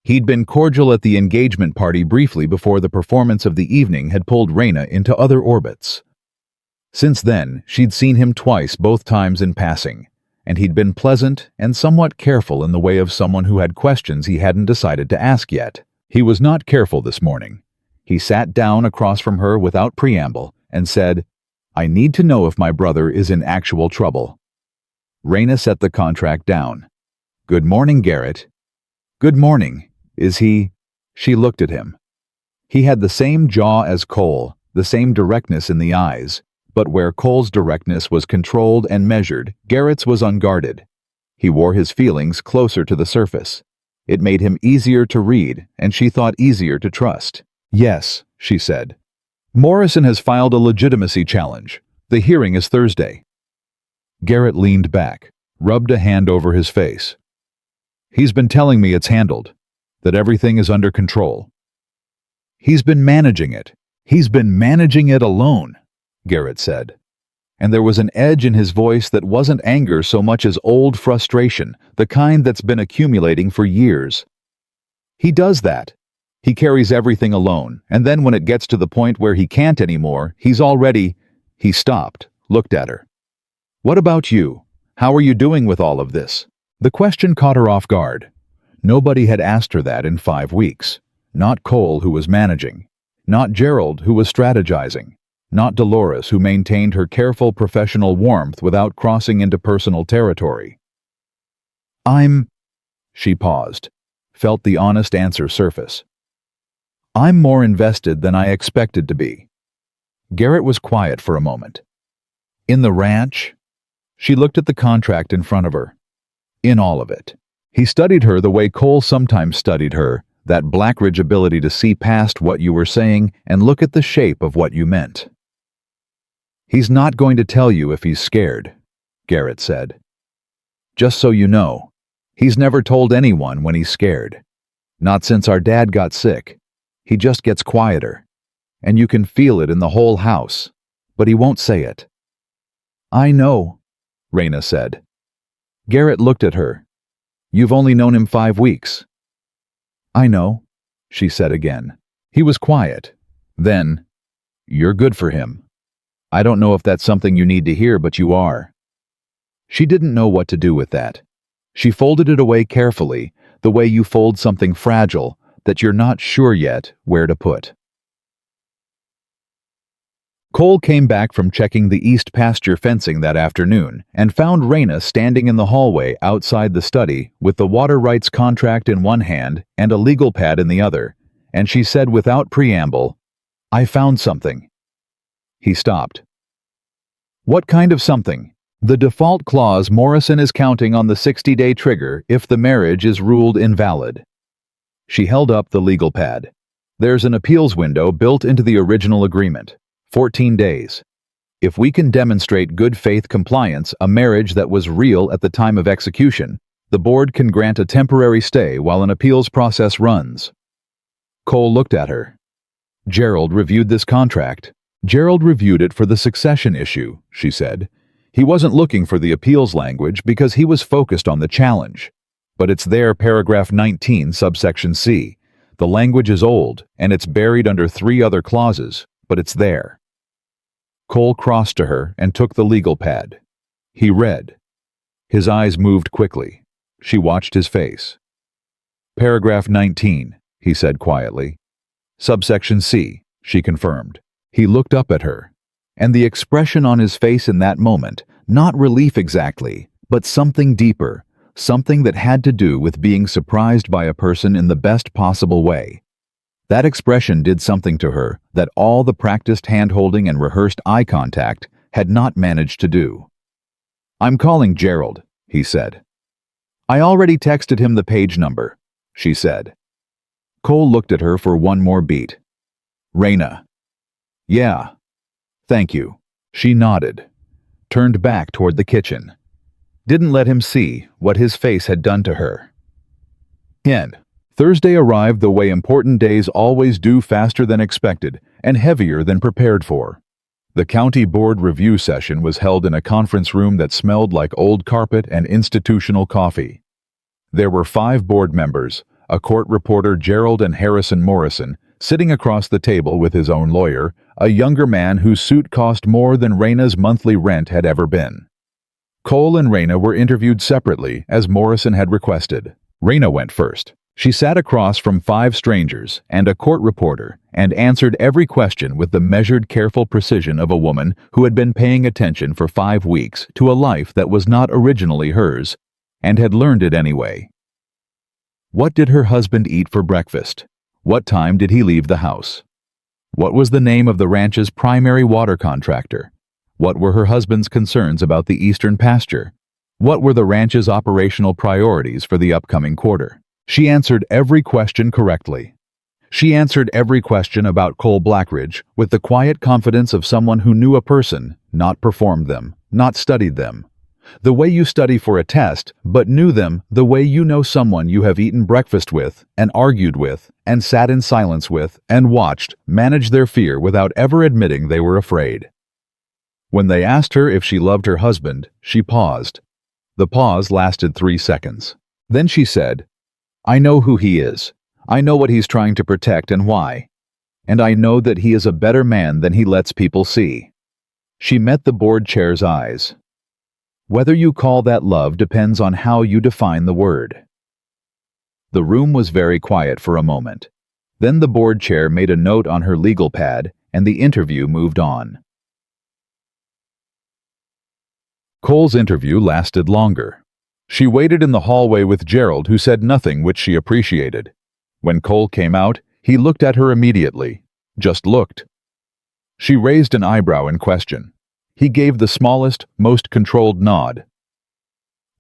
He'd been cordial at the engagement party briefly before the performance of the evening had pulled Reina into other orbits. Since then, she'd seen him twice, both times in passing, and he'd been pleasant and somewhat careful in the way of someone who had questions he hadn't decided to ask yet. He was not careful this morning. He sat down across from her without preamble and said, "I need to know if my brother is in actual trouble." Reina set the contract down. "Good morning, Garrett." "Good morning. Is he?" She looked at him. He had the same jaw as Cole, the same directness in the eyes, but where Cole's directness was controlled and measured, Garrett's was unguarded. He wore his feelings closer to the surface. It made him easier to read, and she thought easier to trust. "Yes," she said. "Morrison has filed a legitimacy challenge. The hearing is Thursday." Garrett leaned back, rubbed a hand over his face. "He's been telling me it's handled, that everything is under control." "He's been managing it. He's been managing it alone," Garrett said. And there was an edge in his voice that wasn't anger so much as old frustration, the kind that's been accumulating for years. "He does that. He carries everything alone, and then when it gets to the point where he can't anymore, he's already—" He stopped, looked at her. "What about you? How are you doing with all of this?" The question caught her off guard. Nobody had asked her that in 5 weeks. Not Cole, who was managing. Not Gerald, who was strategizing. Not Dolores, who maintained her careful professional warmth without crossing into personal territory. She paused, felt the honest answer surface. "I'm more invested than I expected to be." Garrett was quiet for a moment. "In the ranch?" She looked at the contract in front of her. "In all of it." He studied her the way Cole sometimes studied her, that Blackridge ability to see past what you were saying and look at the shape of what you meant. "He's not going to tell you if he's scared," Garrett said. "Just so you know, he's never told anyone when he's scared. Not since our dad got sick. He just gets quieter. And you can feel it in the whole house, but he won't say it." "I know," Reina said. Garrett looked at her. "You've only known him 5 weeks." "I know," she said again. He was quiet. Then, "You're good for him. I don't know if that's something you need to hear, but you are." She didn't know what to do with that. She folded it away carefully, the way you fold something fragile that you're not sure yet where to put. Cole came back from checking the east pasture fencing that afternoon and found Reina standing in the hallway outside the study with the water rights contract in one hand and a legal pad in the other, and she said without preamble, "I found something." He stopped. "What kind of something?" "The default clause Morrison is counting on the 60-day trigger if the marriage is ruled invalid." She held up the legal pad. "There's an appeals window built into the original agreement. 14 days. If we can demonstrate good faith compliance, a marriage that was real at the time of execution, the board can grant a temporary stay while an appeals process runs." Cole looked at her. "Gerald reviewed this contract." "Gerald reviewed it for the succession issue," she said. "He wasn't looking for the appeals language because he was focused on the challenge. But it's there, paragraph 19, subsection C. The language is old, and it's buried under 3 other clauses, but it's there." Cole crossed to her and took the legal pad. He read, His eyes moved quickly. She watched his face. Paragraph 19, he said quietly. Subsection C, she confirmed. He looked up at her, and the expression on his face in that moment, not relief exactly, but something deeper, something that had to do with being surprised by a person in the best possible way. That expression did something to her that all the practiced hand-holding and rehearsed eye contact had not managed to do. "I'm calling Gerald," he said. "I already texted him the page number," she said. Cole looked at her for one more beat. "Reina." "Yeah. Thank you." She nodded, turned back toward the kitchen. Didn't let him see what his face had done to her. End. Thursday arrived the way important days always do, faster than expected and heavier than prepared for. The county board review session was held in a conference room that smelled like old carpet and institutional coffee. There were 5 board members, a court reporter, Gerald and Harrison Morrison, sitting across the table with his own lawyer, a younger man whose suit cost more than Reina's monthly rent had ever been. Cole and Reina were interviewed separately, as Morrison had requested. Reina went first. She sat across from 5 strangers and a court reporter and answered every question with the measured, careful precision of a woman who had been paying attention for 5 weeks to a life that was not originally hers and had learned it anyway. What did her husband eat for breakfast? What time did he leave the house? What was the name of the ranch's primary water contractor? What were her husband's concerns about the eastern pasture? What were the ranch's operational priorities for the upcoming quarter? She answered every question correctly. She answered every question about Cole Blackridge with the quiet confidence of someone who knew a person, not performed them, not studied them. The way you study for a test, but knew them the way you know someone you have eaten breakfast with, and argued with, and sat in silence with, and watched manage their fear without ever admitting they were afraid. When they asked her if she loved her husband, she paused. The pause lasted 3 seconds. Then she said, "I know who he is. I know what he's trying to protect and why. And I know that he is a better man than he lets people see." She met the board chair's eyes. "Whether you call that love depends on how you define the word." The room was very quiet for a moment. Then the board chair made a note on her legal pad, and the interview moved on. Cole's interview lasted longer. She waited in the hallway with Gerald, who said nothing, which she appreciated. When Cole came out, he looked at her immediately. Just looked. She raised an eyebrow in question. He gave the smallest, most controlled nod.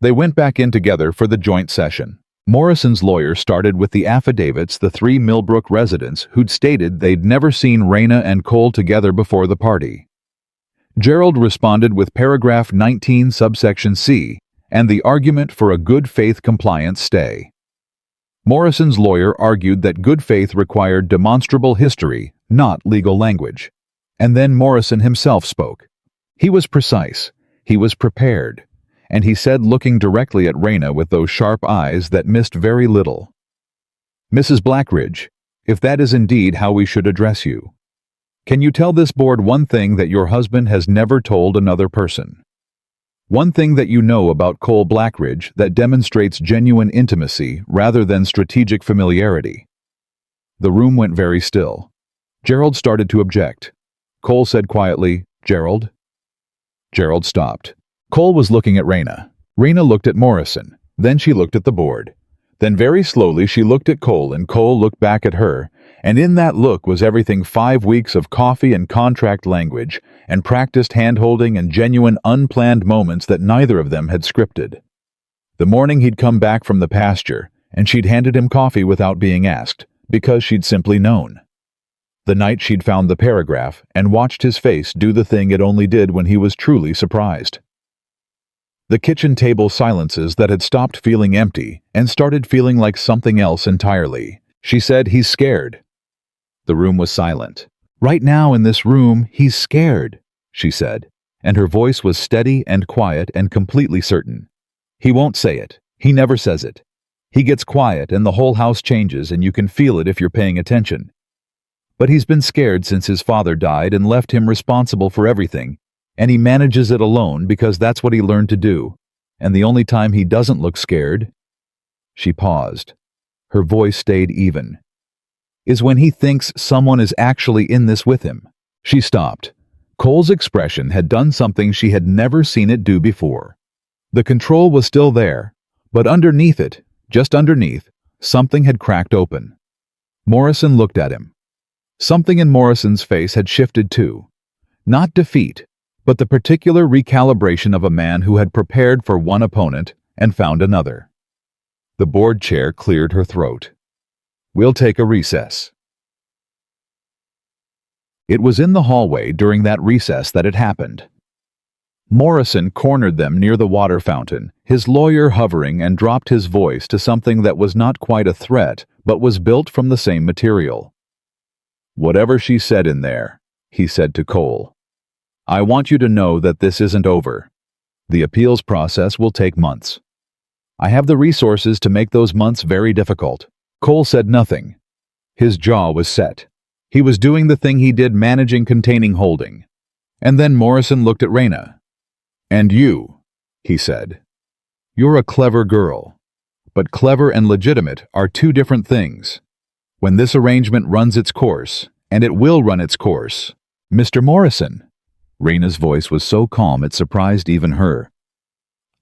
They went back in together for the joint session. Morrison's lawyer started with the affidavits the 3 Millbrook residents who'd stated they'd never seen Reina and Cole together before the party. Gerald responded with paragraph 19 subsection C and the argument for a good faith compliance stay. Morrison's lawyer argued that good faith required demonstrable history, not legal language. And then Morrison himself spoke. He was precise, he was prepared, and he said, looking directly at Reina with those sharp eyes that missed very little, "Mrs. Blackridge, if that is indeed how we should address you, can you tell this board one thing that your husband has never told another person? One thing that you know about Cole Blackridge that demonstrates genuine intimacy rather than strategic familiarity?" The room went very still. Gerald started to object. Cole said quietly, "Gerald?" Gerald stopped. Cole was looking at Reina. Reina looked at Morrison. Then she looked at the board. Then very slowly she looked at Cole, and Cole looked back at her, and in that look was everything 5 weeks of coffee and contract language, and practiced hand-holding and genuine unplanned moments that neither of them had scripted. The morning he'd come back from the pasture, and she'd handed him coffee without being asked, because she'd simply known. The night she'd found the paragraph and watched his face do the thing it only did when he was truly surprised. The kitchen table silences that had stopped feeling empty and started feeling like something else entirely. She said, "He's scared." The room was silent. "Right now in this room, he's scared," she said, and her voice was steady and quiet and completely certain. "He won't say it. He never says it. He gets quiet and the whole house changes, and you can feel it if you're paying attention. But he's been scared since his father died and left him responsible for everything, and he manages it alone because that's what he learned to do. And the only time he doesn't look scared," she paused. Her voice stayed even, "is when he thinks someone is actually in this with him." She stopped. Cole's expression had done something she had never seen it do before. The control was still there, but underneath it, just underneath, something had cracked open. Morrison looked at him. Something in Morrison's face had shifted too. Not defeat, but the particular recalibration of a man who had prepared for one opponent and found another. The board chair cleared her throat. "We'll take a recess." It was in the hallway during that recess that it happened. Morrison cornered them near the water fountain, his lawyer hovering, and dropped his voice to something that was not quite a threat, but was built from the same material. "Whatever she said in there," he said to Cole, "I want you to know that this isn't over. The appeals process will take months. I have the resources to make those months very difficult." Cole said nothing. His jaw was set. He was doing the thing he did, managing, containing, holding. And then Morrison looked at Reina. "And you," he said. "You're a clever girl. But clever and legitimate are two different things. When this arrangement runs its course, and it will run its course, Mr. Morrison," Reina's voice was so calm it surprised even her.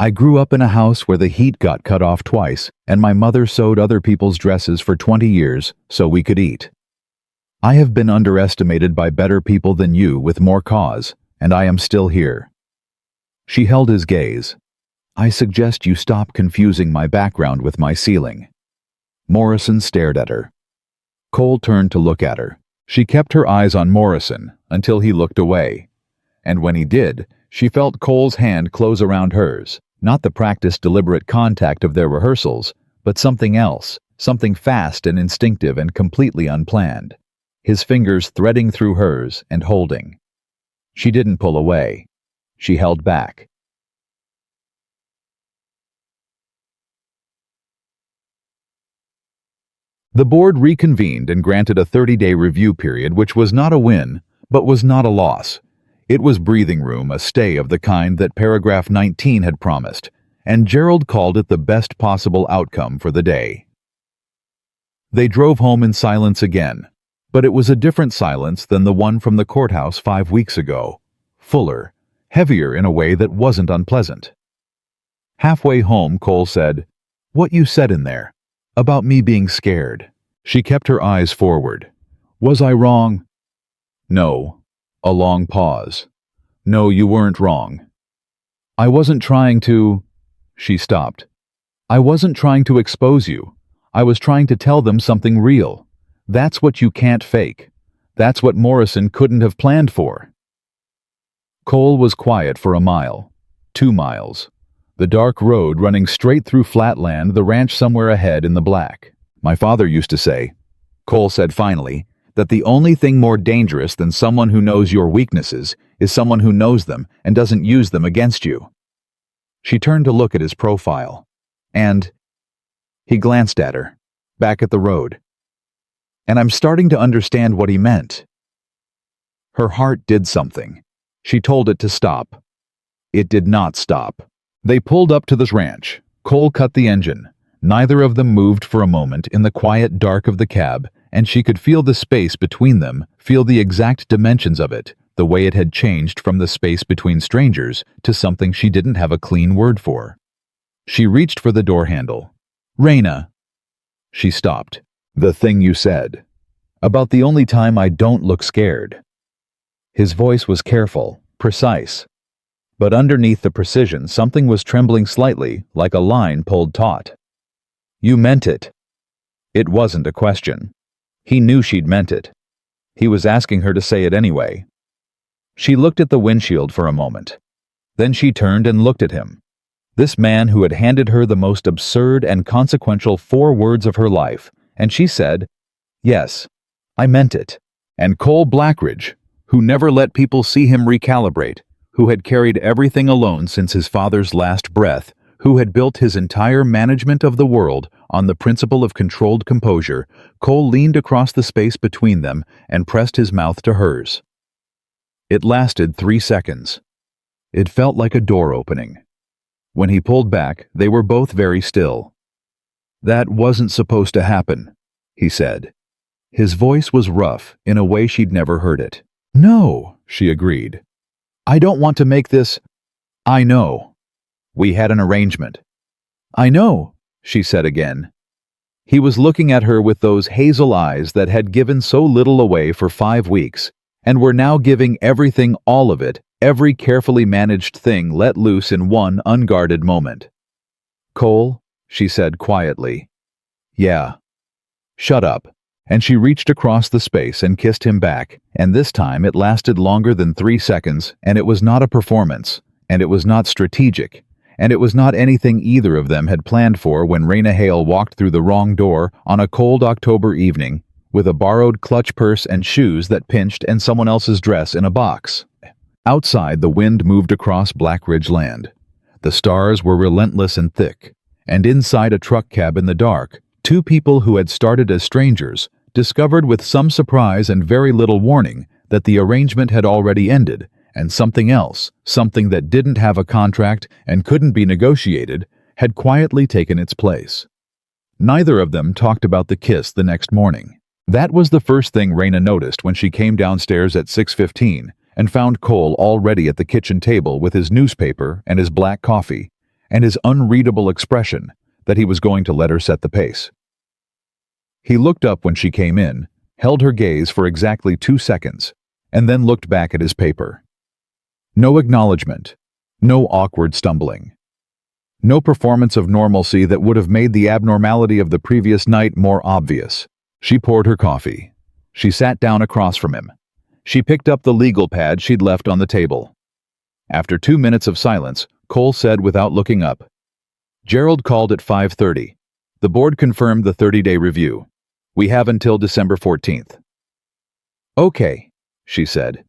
"I grew up in a house where the heat got cut off twice, and my mother sewed other people's dresses for 20 years so we could eat. I have been underestimated by better people than you with more cause, and I am still here." She held his gaze. "I suggest you stop confusing my background with my ceiling." Morrison stared at her. Cole turned to look at her. She kept her eyes on Morrison until he looked away. And when he did, she felt Cole's hand close around hers, not the practiced, deliberate contact of their rehearsals, but something else, something fast and instinctive and completely unplanned. His fingers threading through hers and holding. She didn't pull away. She held back. The board reconvened and granted a 30-day review period, which was not a win, but was not a loss. It was breathing room, a stay of the kind that paragraph 19 had promised, and Gerald called it the best possible outcome for the day. They drove home in silence again, but it was a different silence than the one from the courthouse 5 weeks ago. Fuller, heavier in a way that wasn't unpleasant. Halfway home, Cole said, "What you said in there, about me being scared." She kept her eyes forward. "Was I wrong?" "No." A long pause. "No, you weren't wrong." "I wasn't trying to—" She stopped. "I wasn't trying to expose you. I was trying to tell them something real. That's what you can't fake. That's what Morrison couldn't have planned for." Cole was quiet for a mile. 2 miles. The dark road running straight through flat land, the ranch somewhere ahead in the black. "My father used to say," Cole said finally, "that the only thing more dangerous than someone who knows your weaknesses is someone who knows them and doesn't use them against you." She turned to look at his profile. "And—" He glanced at her, back at the road. "And I'm starting to understand what he meant." Her heart did something. She told it to stop. It did not stop. They pulled up to the ranch. Cole cut the engine. Neither of them moved for a moment in the quiet dark of the cab, and she could feel the space between them, feel the exact dimensions of it, the way it had changed from the space between strangers to something she didn't have a clean word for. She reached for the door handle. "Reina." She stopped. "The thing you said. About the only time I don't look scared." His voice was careful, precise. But underneath the precision, something was trembling slightly, like a line pulled taut. "You meant it." It wasn't a question. He knew she'd meant it. He was asking her to say it anyway. She looked at the windshield for a moment. Then she turned and looked at him. This man who had handed her the most absurd and consequential 4 words of her life, and she said, "Yes, I meant it." And Cole Blackridge, who never let people see him recalibrate, who had carried everything alone since his father's last breath, who had built his entire management of the world on the principle of controlled composure, Cole leaned across the space between them and pressed his mouth to hers. It lasted 3 seconds. It felt like a door opening. When he pulled back, they were both very still. "That wasn't supposed to happen," he said. His voice was rough in a way she'd never heard it. "No," she agreed. "I don't want to make this—" "I know. We had an arrangement." "I know," she said again. He was looking at her with those hazel eyes that had given so little away for 5 weeks, and were now giving everything, all of it, every carefully managed thing let loose in one unguarded moment. "Cole," she said quietly. "Yeah." "Shut up." And she reached across the space and kissed him back, and this time it lasted longer than 3 seconds, and it was not a performance, and it was not strategic, and it was not anything either of them had planned for when Reina Hale walked through the wrong door on a cold October evening with a borrowed clutch purse and shoes that pinched and someone else's dress in a box. Outside, the wind moved across Blackridge land. The stars were relentless and thick, and inside a truck cab in the dark, 2 people who had started as strangers discovered with some surprise and very little warning that the arrangement had already ended, and something else, something that didn't have a contract and couldn't be negotiated, had quietly taken its place. Neither of them talked about the kiss the next morning. That was the first thing Reina noticed when she came downstairs at 6:15 and found Cole already at the kitchen table with his newspaper and his black coffee, and his unreadable expression that he was going to let her set the pace. He looked up when she came in, held her gaze for exactly 2 seconds, and then looked back at his paper. No acknowledgement, no awkward stumbling. No performance of normalcy that would have made the abnormality of the previous night more obvious. She poured her coffee. She sat down across from him. She picked up the legal pad she'd left on the table. After 2 minutes of silence, Cole said without looking up, "Gerald called at 5:30. The board confirmed the 30-day review. We have until December 14th. "Okay," she said.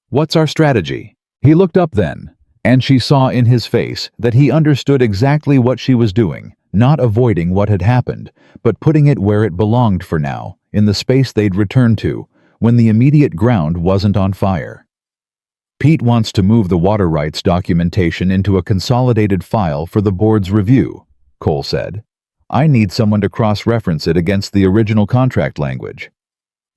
"What's our strategy?" He looked up then, and she saw in his face that he understood exactly what she was doing, not avoiding what had happened, but putting it where it belonged for now, in the space they'd returned to, when the immediate ground wasn't on fire. "Pete wants to move the water rights documentation into a consolidated file for the board's review," Cole said. "I need someone to cross-reference it against the original contract language."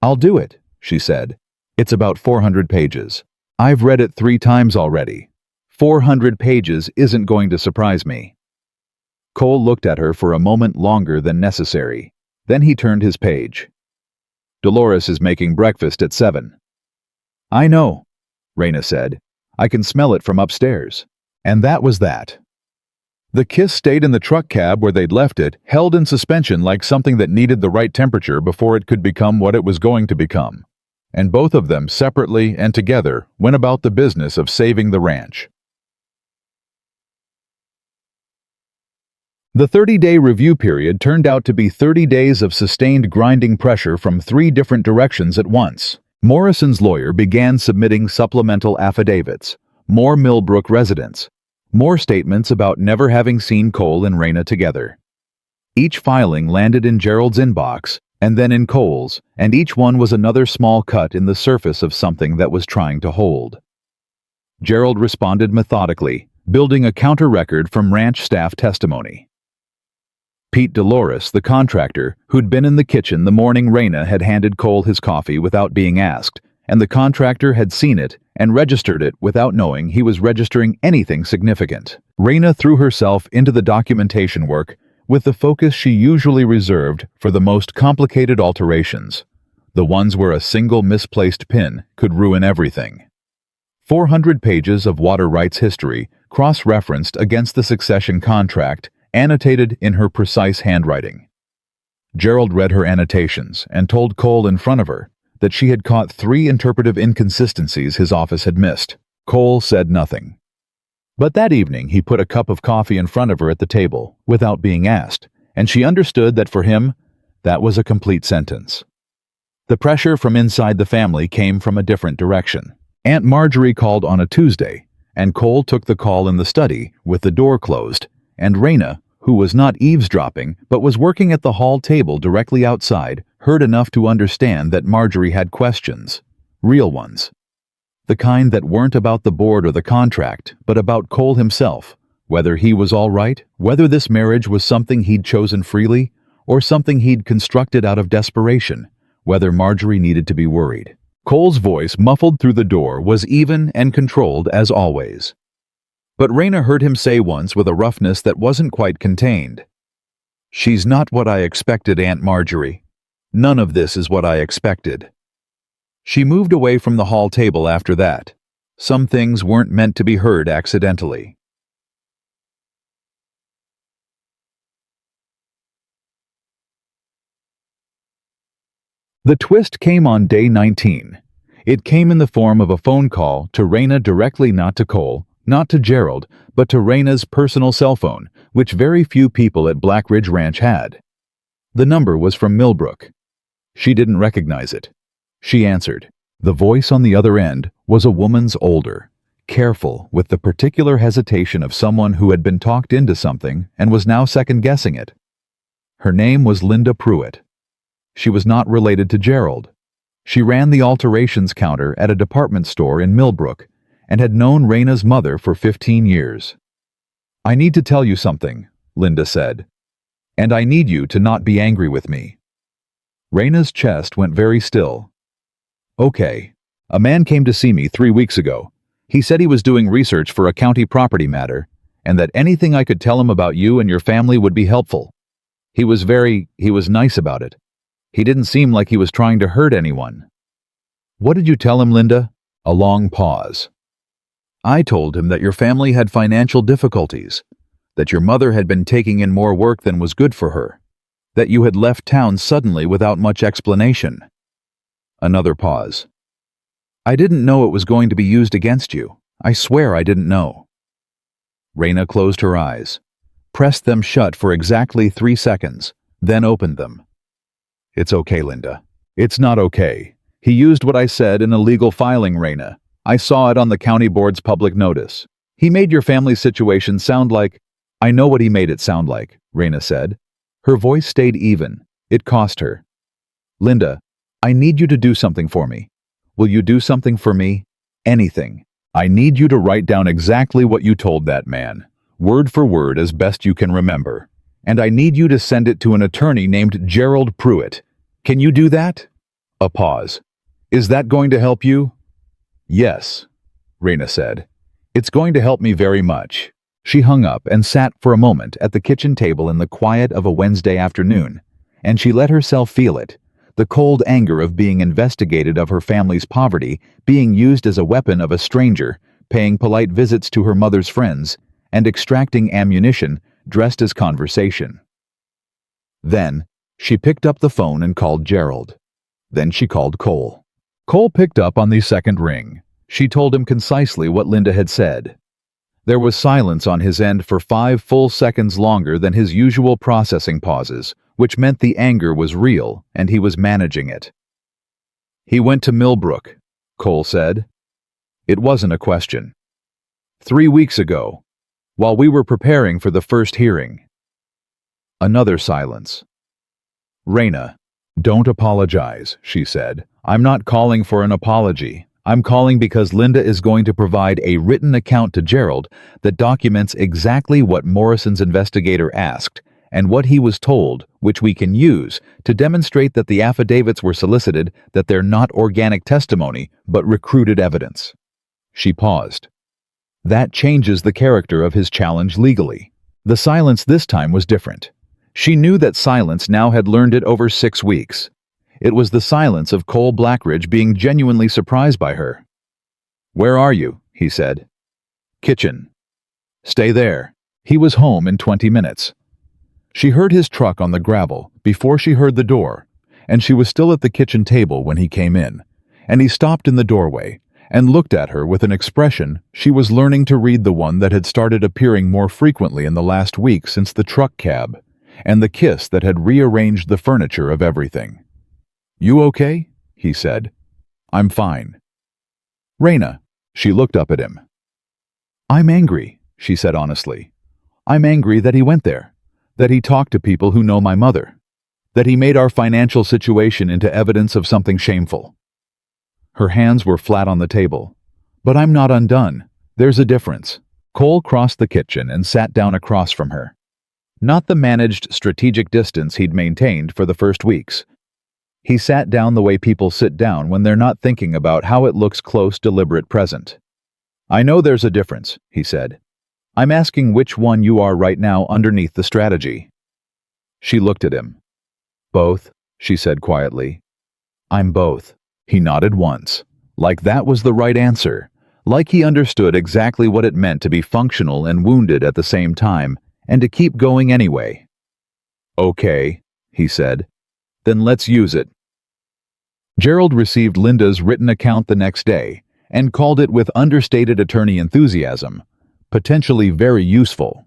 "I'll do it," she said. "It's about 400 pages. I've read it 3 times already. 400 pages isn't going to surprise me." Cole looked at her for a moment longer than necessary. Then he turned his page. "Dolores is making breakfast at 7. "I know," Reina said. "I can smell it from upstairs." And that was that. The kiss stayed in the truck cab where they'd left it, held in suspension like something that needed the right temperature before it could become what it was going to become. And both of them, separately and together, went about the business of saving the ranch. The 30-day review period turned out to be 30 days of sustained grinding pressure from 3 different directions at once. Morrison's lawyer began submitting supplemental affidavits, more Millbrook residents, more statements about never having seen Cole and Reina together. Each filing landed in Gerald's inbox, and then in Cole's, and each one was another small cut in the surface of something that was trying to hold. Gerald responded methodically, building a counter-record from ranch staff testimony. Pete Dolores, the contractor, who'd been in the kitchen the morning Reina had handed Cole his coffee without being asked, and the contractor had seen it and registered it without knowing he was registering anything significant. Reina threw herself into the documentation work with the focus she usually reserved for the most complicated alterations, the ones where a single misplaced pin could ruin everything. 400 pages of water rights history, cross-referenced against the succession contract, annotated in her precise handwriting. Gerald read her annotations and told Cole in front of her that she had caught 3 interpretive inconsistencies his office had missed. Cole said nothing. But that evening he put a cup of coffee in front of her at the table, without being asked, and she understood that for him, that was a complete sentence. The pressure from inside the family came from a different direction. Aunt Marjorie called on a Tuesday, and Cole took the call in the study with the door closed, and Reina, who was not eavesdropping but was working at the hall table directly outside, heard enough to understand that Marjorie had questions, real ones. The kind that weren't about the board or the contract, but about Cole himself, Whether he was all right, whether this marriage was something he'd chosen freely, or something he'd constructed out of desperation, whether Marjorie needed to be worried. Cole's voice, muffled through the door, was even and controlled as always. But Reina heard him say once with a roughness that wasn't quite contained, "She's not what I expected, Aunt Marjorie. None of this is what I expected." She moved away from the hall table after that. Some things weren't meant to be heard accidentally. The twist came on day 19. It came in the form of a phone call to Reina directly, not to Cole, not to Gerald, but to Reina's personal cell phone, which very few people at Blackridge Ranch had. The number was from Millbrook. She didn't recognize it. She answered. The voice on the other end was a woman's, older, careful, with the particular hesitation of someone who had been talked into something and was now second-guessing it. Her name was Linda Pruitt. She was not related to Gerald. She ran the alterations counter at a department store in Millbrook and had known Reina's mother for 15 years. "I need to tell you something," Linda said, "and I need you to not be angry with me." Reina's chest went very still. "Okay. A man came to see me 3 weeks ago. He said he was doing research for a county property matter, and that anything I could tell him about you and your family would be helpful. He was nice about it. He didn't seem like he was trying to hurt anyone." "What did you tell him, Linda?" A long pause. "I told him that your family had financial difficulties, that your mother had been taking in more work than was good for her, that you had left town suddenly without much explanation." Another pause. "I didn't know it was going to be used against you. I swear I didn't know." Reina closed her eyes, pressed them shut for exactly 3 seconds, then opened them. "It's okay, Linda. It's not okay. He used what I said in a legal filing, Reina. I saw it on the county board's public notice. He made your family's situation sound like—" "I know what he made it sound like," Reina said. Her voice stayed even. It cost her. "Linda, I need you to do something for me. Will you do something for me? Anything. I need you to write down exactly what you told that man, word for word as best you can remember. And I need you to send it to an attorney named Gerald Pruitt. Can you do that?" A pause. "Is that going to help you?" "Yes," Reina said. "It's going to help me very much." She hung up and sat for a moment at the kitchen table in the quiet of a Wednesday afternoon, and she let herself feel it, the cold anger of being investigated, of her family's poverty, being used as a weapon of a stranger, paying polite visits to her mother's friends, and extracting ammunition dressed as conversation. Then, she picked up the phone and called Gerald. Then she called Cole. Cole picked up on the second ring. She told him concisely what Linda had said. There was silence on his end for 5 full seconds longer than his usual processing pauses, which meant the anger was real and he was managing it. "He went to Millbrook," Cole said. It wasn't a question. 3 weeks ago, while we were preparing for the first hearing. Another silence. "Reina, don't apologize," she said. "I'm not calling for an apology. I'm calling because Linda is going to provide a written account to Gerald that documents exactly what Morrison's investigator asked and what he was told, which we can use to demonstrate that the affidavits were solicited, that they're not organic testimony, but recruited evidence." She paused. That changes the character of his challenge legally. The silence this time was different. She knew that silence now had learned it over 6 weeks. It was the silence of Cole Blackridge being genuinely surprised by her. "Where are you?" he said. "Kitchen." "Stay there." He was home in 20 minutes. She heard his truck on the gravel before she heard the door, and she was still at the kitchen table when he came in, and he stopped in the doorway and looked at her with an expression she was learning to read, the one that had started appearing more frequently in the last week since the truck cab, and the kiss that had rearranged the furniture of everything. "You okay?" he said. "I'm fine." "Reina," she looked up at him. "I'm angry," she said honestly. "I'm angry that he went there, that he talked to people who know my mother, that he made our financial situation into evidence of something shameful." Her hands were flat on the table. "But I'm not undone. There's a difference. Cole crossed the kitchen and sat down across from her. Not the managed strategic distance he'd maintained for the first weeks. He sat down the way people sit down when they're not thinking about how it looks close, deliberate present. "I know there's a difference," he said. "I'm asking which one you are right now underneath the strategy." She looked at him. "Both," she said quietly. "I'm both." He nodded once, like that was the right answer, like he understood exactly what it meant to be functional and wounded at the same time, and to keep going anyway. "Okay," he said. "Then let's use it." Gerald received Linda's written account the next day and called it with understated attorney enthusiasm, potentially very useful.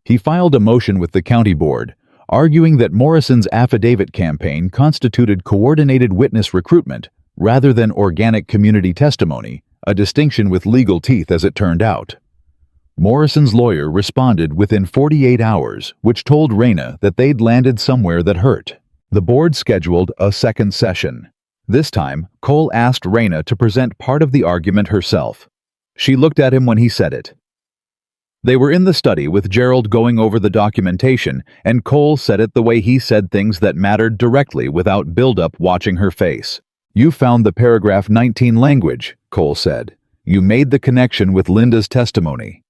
He filed a motion with the county board, arguing that Morrison's affidavit campaign constituted coordinated witness recruitment rather than organic community testimony, a distinction with legal teeth as it turned out. Morrison's lawyer responded within 48 hours, which told Reina that they'd landed somewhere that hurt. The board scheduled a second session. This time, Cole asked Reina to present part of the argument herself. She looked at him when he said it. They were in the study with Gerald going over the documentation, and Cole said it the way he said things that mattered directly without build-up watching her face. "You found the paragraph 19 language," Cole said. "You made the connection with Linda's testimony.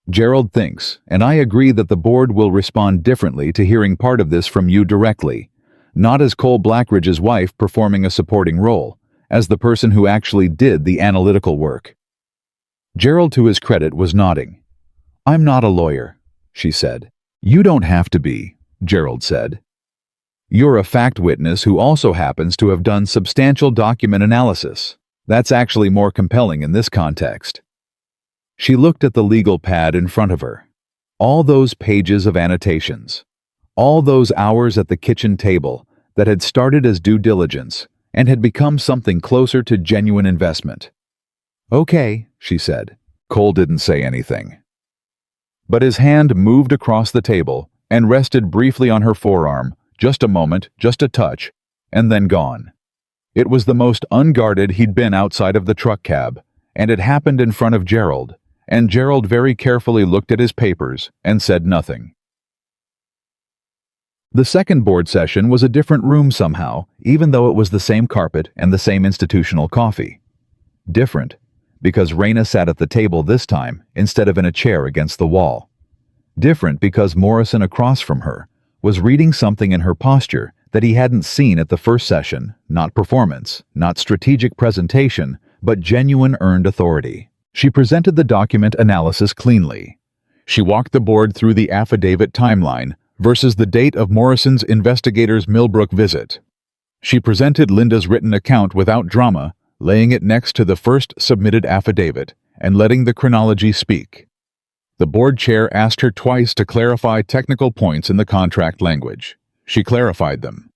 Gerald thinks, and I agree, that the board will respond differently to hearing part of this from you directly, not as Cole Blackridge's wife performing a supporting role, as the person who actually did the analytical work." Gerald, to his credit, was nodding. "I'm not a lawyer," she said. "You don't have to be," Gerald said. "You're a fact witness who also happens to have done substantial document analysis. That's actually more compelling in this context." She looked at the legal pad in front of her. All those pages of annotations. All those hours at the kitchen table that had started as due diligence and had become something closer to genuine investment. "Okay," she said. Cole didn't say anything. But his hand moved across the table and rested briefly on her forearm, just a moment, just a touch, and then gone. It was the most unguarded he'd been outside of the truck cab, and it happened in front of Gerald, and Gerald very carefully looked at his papers and said nothing. The second board session was a different room somehow, even though it was the same carpet and the same institutional coffee. Different, because Reina sat at the table this time instead of in a chair against the wall. Different because Morrison across from her was reading something in her posture that he hadn't seen at the first session, not performance, not strategic presentation, but genuine earned authority. She presented the document analysis cleanly. She walked the board through the affidavit timeline versus the date of Morrison's investigator's Millbrook visit. She presented Linda's written account without drama, laying it next to the first submitted affidavit and letting the chronology speak. The board chair asked her twice to clarify technical points in the contract language. She clarified them.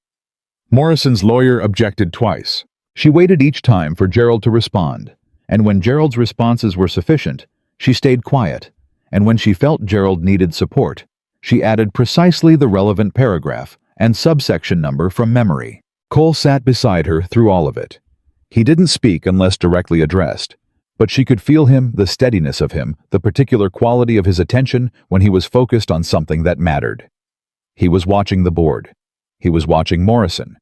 Morrison's lawyer objected twice. She waited each time for Gerald to respond, and when Gerald's responses were sufficient, she stayed quiet, and when she felt Gerald needed support, she added precisely the relevant paragraph and subsection number from memory. Cole sat beside her through all of it. He didn't speak unless directly addressed, but she could feel him, the steadiness of him, the particular quality of his attention when he was focused on something that mattered. He was watching the board. He was watching Morrison.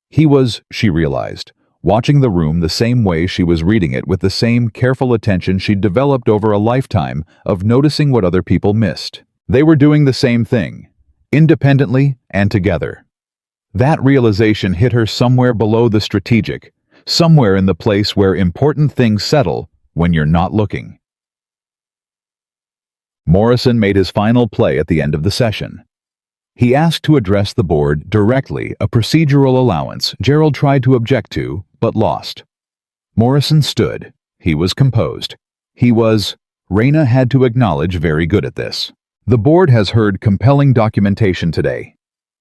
He was, she realized, watching the room the same way she was reading it, with the same careful attention she'd developed over a lifetime of noticing what other people missed. They were doing the same thing, independently and together. That realization hit her somewhere below the strategic, somewhere in the place where important things settle when you're not looking. Morrison made his final play at the end of the session. He asked to address the board directly, a procedural allowance Gerald tried to object to, but lost. Morrison stood. He was composed. Reina had to acknowledge, very good at this. "The board has heard compelling documentation today,"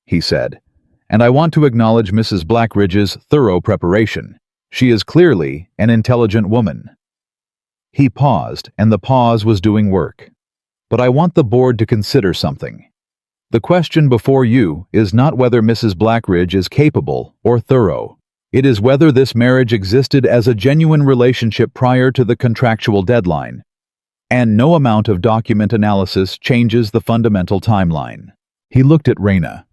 he said, "and I want to acknowledge Mrs. Blackridge's thorough preparation. She is clearly an intelligent woman." He paused, and the pause was doing work. "But I want the board to consider something. The question before you is not whether Mrs. Blackridge is capable or thorough. It is whether this marriage existed as a genuine relationship prior to the contractual deadline. And no amount of document analysis changes the fundamental timeline. He looked at Reina,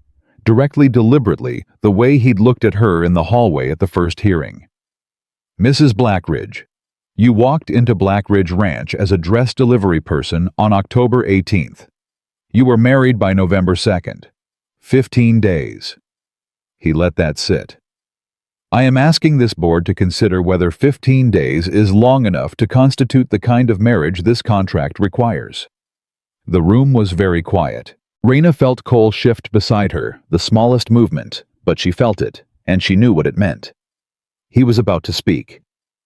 directly, deliberately, the way he'd looked at her in the hallway at the first hearing. Mrs. Blackridge, you walked into Blackridge Ranch as a dress delivery person on October 18th. You were married by November 2nd. 15 days. He let that sit. I am asking this board to consider whether 15 days is long enough to constitute the kind of marriage this contract requires. The room was very quiet. Reina felt Cole shift beside her, the smallest movement, but she felt it, and she knew what it meant. He was about to speak.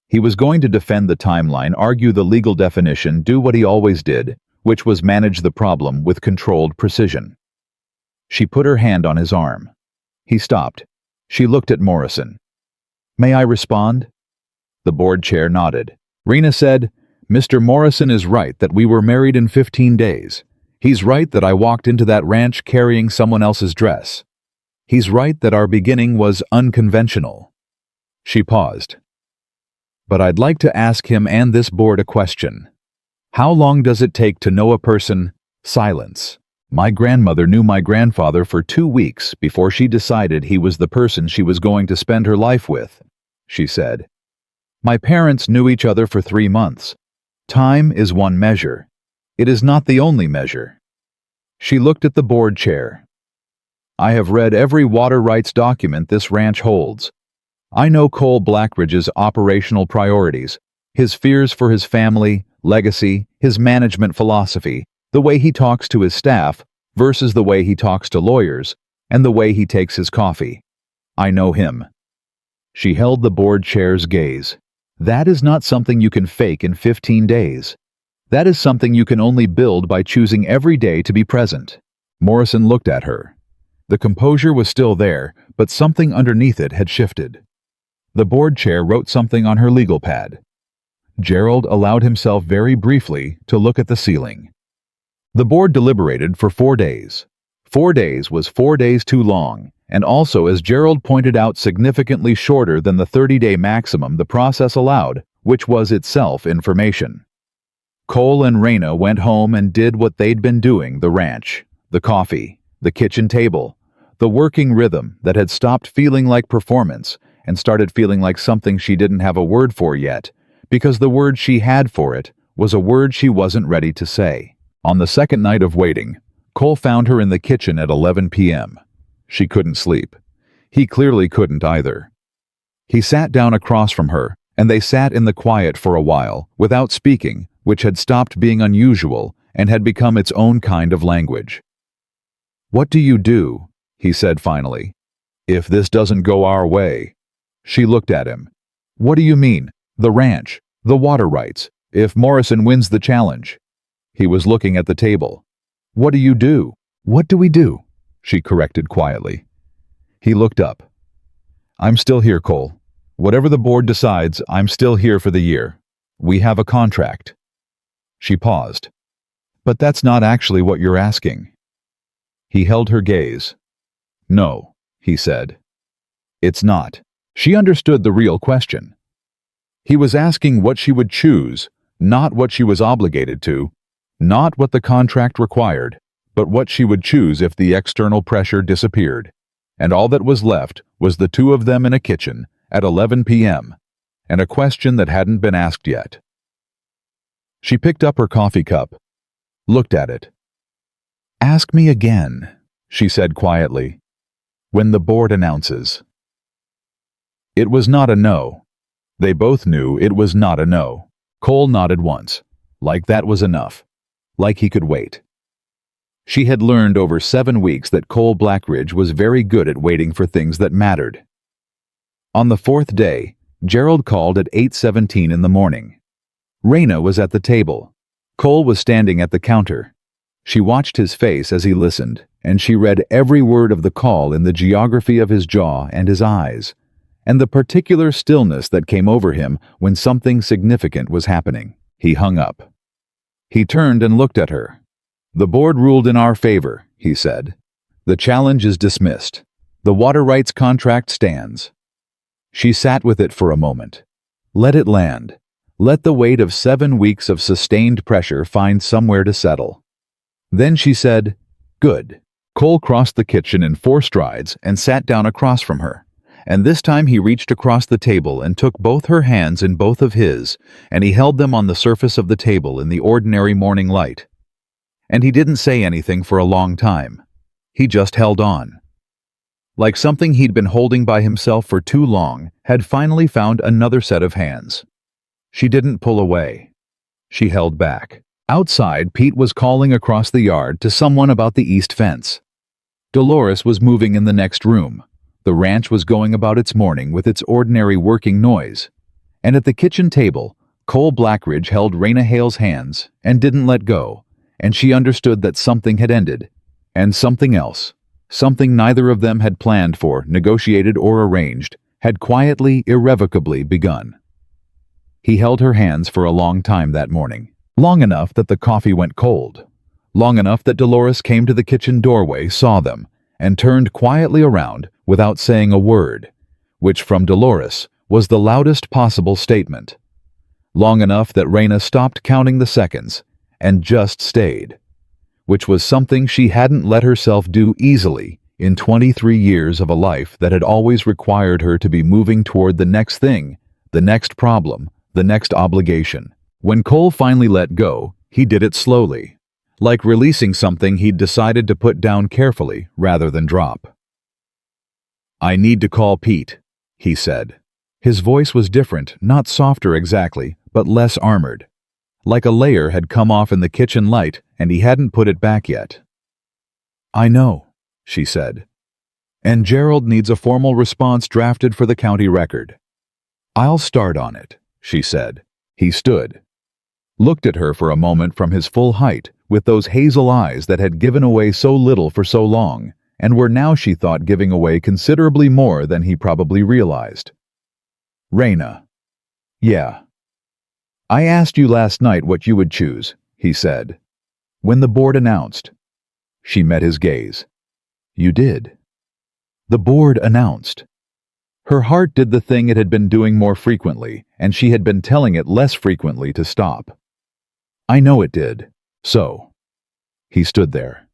He was going to defend the timeline, argue the legal definition, do what he always did, which was manage the problem with controlled precision. She put her hand on his arm. He stopped. She looked at Morrison. May I respond? The board chair nodded. Reina said, Mr. Morrison is right that we were married in 15 days. He's right that I walked into that ranch carrying someone else's dress. He's right that our beginning was unconventional. She paused. But I'd like to ask him and this board a question. How long does it take to know a person? Silence. My grandmother knew my grandfather for 2 weeks before she decided he was the person she was going to spend her life with, she said. My parents knew each other for 3 months. Time is one measure. It is not the only measure. She looked at the board chair. I have read every water rights document this ranch holds. I know Cole Blackridge's operational priorities, his fears for his family, legacy, his management philosophy, the way he talks to his staff versus the way he talks to lawyers, and the way he takes his coffee. I know him. She held the board chair's gaze. That is not something you can fake in 15 days. That is something you can only build by choosing every day to be present. Morrison looked at her. The composure was still there, but something underneath it had shifted. The board chair wrote something on her legal pad. Gerald allowed himself very briefly to look at the ceiling. The board deliberated for 4 days. 4 days was 4 days too long, and also, as Gerald pointed out, significantly shorter than the 30-day maximum the process allowed, which was itself information. Cole and Reina went home and did what they'd been doing: the ranch, the coffee, the kitchen table, the working rhythm that had stopped feeling like performance and started feeling like something she didn't have a word for yet, because the word she had for it was a word she wasn't ready to say. On the second night of waiting, Cole found her in the kitchen at 11 p.m. She couldn't sleep. He clearly couldn't either. He sat down across from her, and they sat in the quiet for a while, without speaking, which had stopped being unusual and had become its own kind of language. What do you do? He said finally. If this doesn't go our way. She looked at him. What do you mean? The ranch, the water rights, if Morrison wins the challenge. He was looking at the table. What do you do? What do we do? She corrected quietly. He looked up. I'm still here, Cole. Whatever the board decides, I'm still here for the year. We have a contract. She paused. But that's not actually what you're asking. He held her gaze. No, he said. It's not. She understood the real question. He was asking what she would choose, not what she was obligated to, not what the contract required, but what she would choose if the external pressure disappeared, and all that was left was the two of them in a kitchen at 11 p.m., and a question that hadn't been asked yet. She picked up her coffee cup, looked at it. Ask me again, she said quietly, when the board announces. It was not a no. They both knew it was not a no. Cole nodded once, like that was enough. Like he could wait. She had learned over 7 weeks that Cole Blackridge was very good at waiting for things that mattered. On the 4th day, Gerald called at 8:17 in the morning. Reina was at the table. Cole was standing at the counter. She watched his face as he listened, and she read every word of the call in the geography of his jaw and his eyes, and the particular stillness that came over him when something significant was happening. He hung up. He turned and looked at her. The board ruled in our favor, he said. The challenge is dismissed. The water rights contract stands. She sat with it for a moment. Let it land. Let the weight of 7 weeks of sustained pressure find somewhere to settle. Then she said, "Good." Cole crossed the kitchen in 4 strides and sat down across from her. And this time he reached across the table and took both her hands in both of his, and he held them on the surface of the table in the ordinary morning light. And he didn't say anything for a long time. He just held on. Like something he'd been holding by himself for too long had finally found another set of hands. She didn't pull away. She held back. Outside, Pete was calling across the yard to someone about the east fence. Dolores was moving in the next room. The ranch was going about its morning with its ordinary working noise. And at the kitchen table, Cole Blackridge held Reina Hale's hands and didn't let go, and she understood that something had ended. And something else, something neither of them had planned for, negotiated, or arranged, had quietly, irrevocably begun. He held her hands for a long time that morning. Long enough that the coffee went cold. Long enough that Dolores came to the kitchen doorway, saw them, and turned quietly around without saying a word, which from Dolores was the loudest possible statement. Long enough that Reina stopped counting the seconds and just stayed, which was something she hadn't let herself do easily in 23 years of a life that had always required her to be moving toward the next thing, the next problem, the next obligation. When Cole finally let go, he did it slowly, like releasing something he'd decided to put down carefully rather than drop. "I need to call Pete," he said. His voice was different, not softer exactly, but less armored. Like a layer had come off in the kitchen light and he hadn't put it back yet. "I know," she said. "And Gerald needs a formal response drafted for the county record." "I'll start on it," she said. He stood, looked at her for a moment from his full height, with those hazel eyes that had given away so little for so long, and were now, she thought, giving away considerably more than he probably realized. "Reina." "Yeah." "I asked you last night what you would choose," he said. "When the board announced." She met his gaze. "You did." "The board announced." Her heart did the thing it had been doing more frequently, and she had been telling it less frequently to stop. "I know it did. So." He stood there.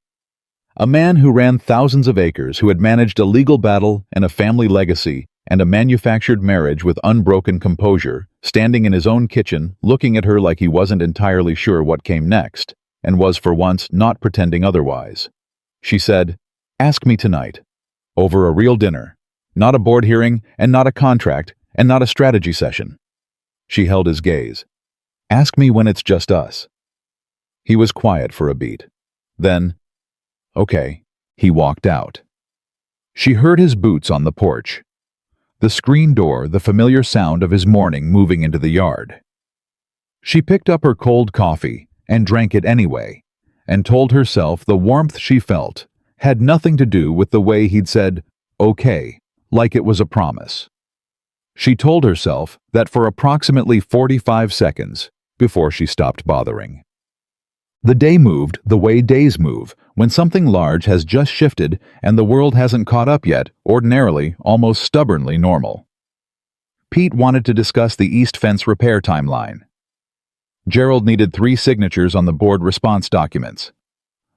A man who ran thousands of acres, who had managed a legal battle and a family legacy and a manufactured marriage with unbroken composure, standing in his own kitchen, looking at her like he wasn't entirely sure what came next, and was for once not pretending otherwise. She said, "Ask me tonight. Over a real dinner. Not a board hearing, and not a contract, and not a strategy session." She held his gaze. "Ask me when it's just us." He was quiet for a beat. Then, "Okay." He walked out. She heard his boots on the porch. The screen door, the familiar sound of his morning moving into the yard. She picked up her cold coffee and drank it anyway, and told herself the warmth she felt had nothing to do with the way he'd said, "Okay," like it was a promise. She told herself that for approximately 45 seconds before she stopped bothering. The day moved the way days move, when something large has just shifted and the world hasn't caught up yet, ordinarily, almost stubbornly normal. Pete wanted to discuss the east fence repair timeline. Gerald needed 3 signatures on the board response documents.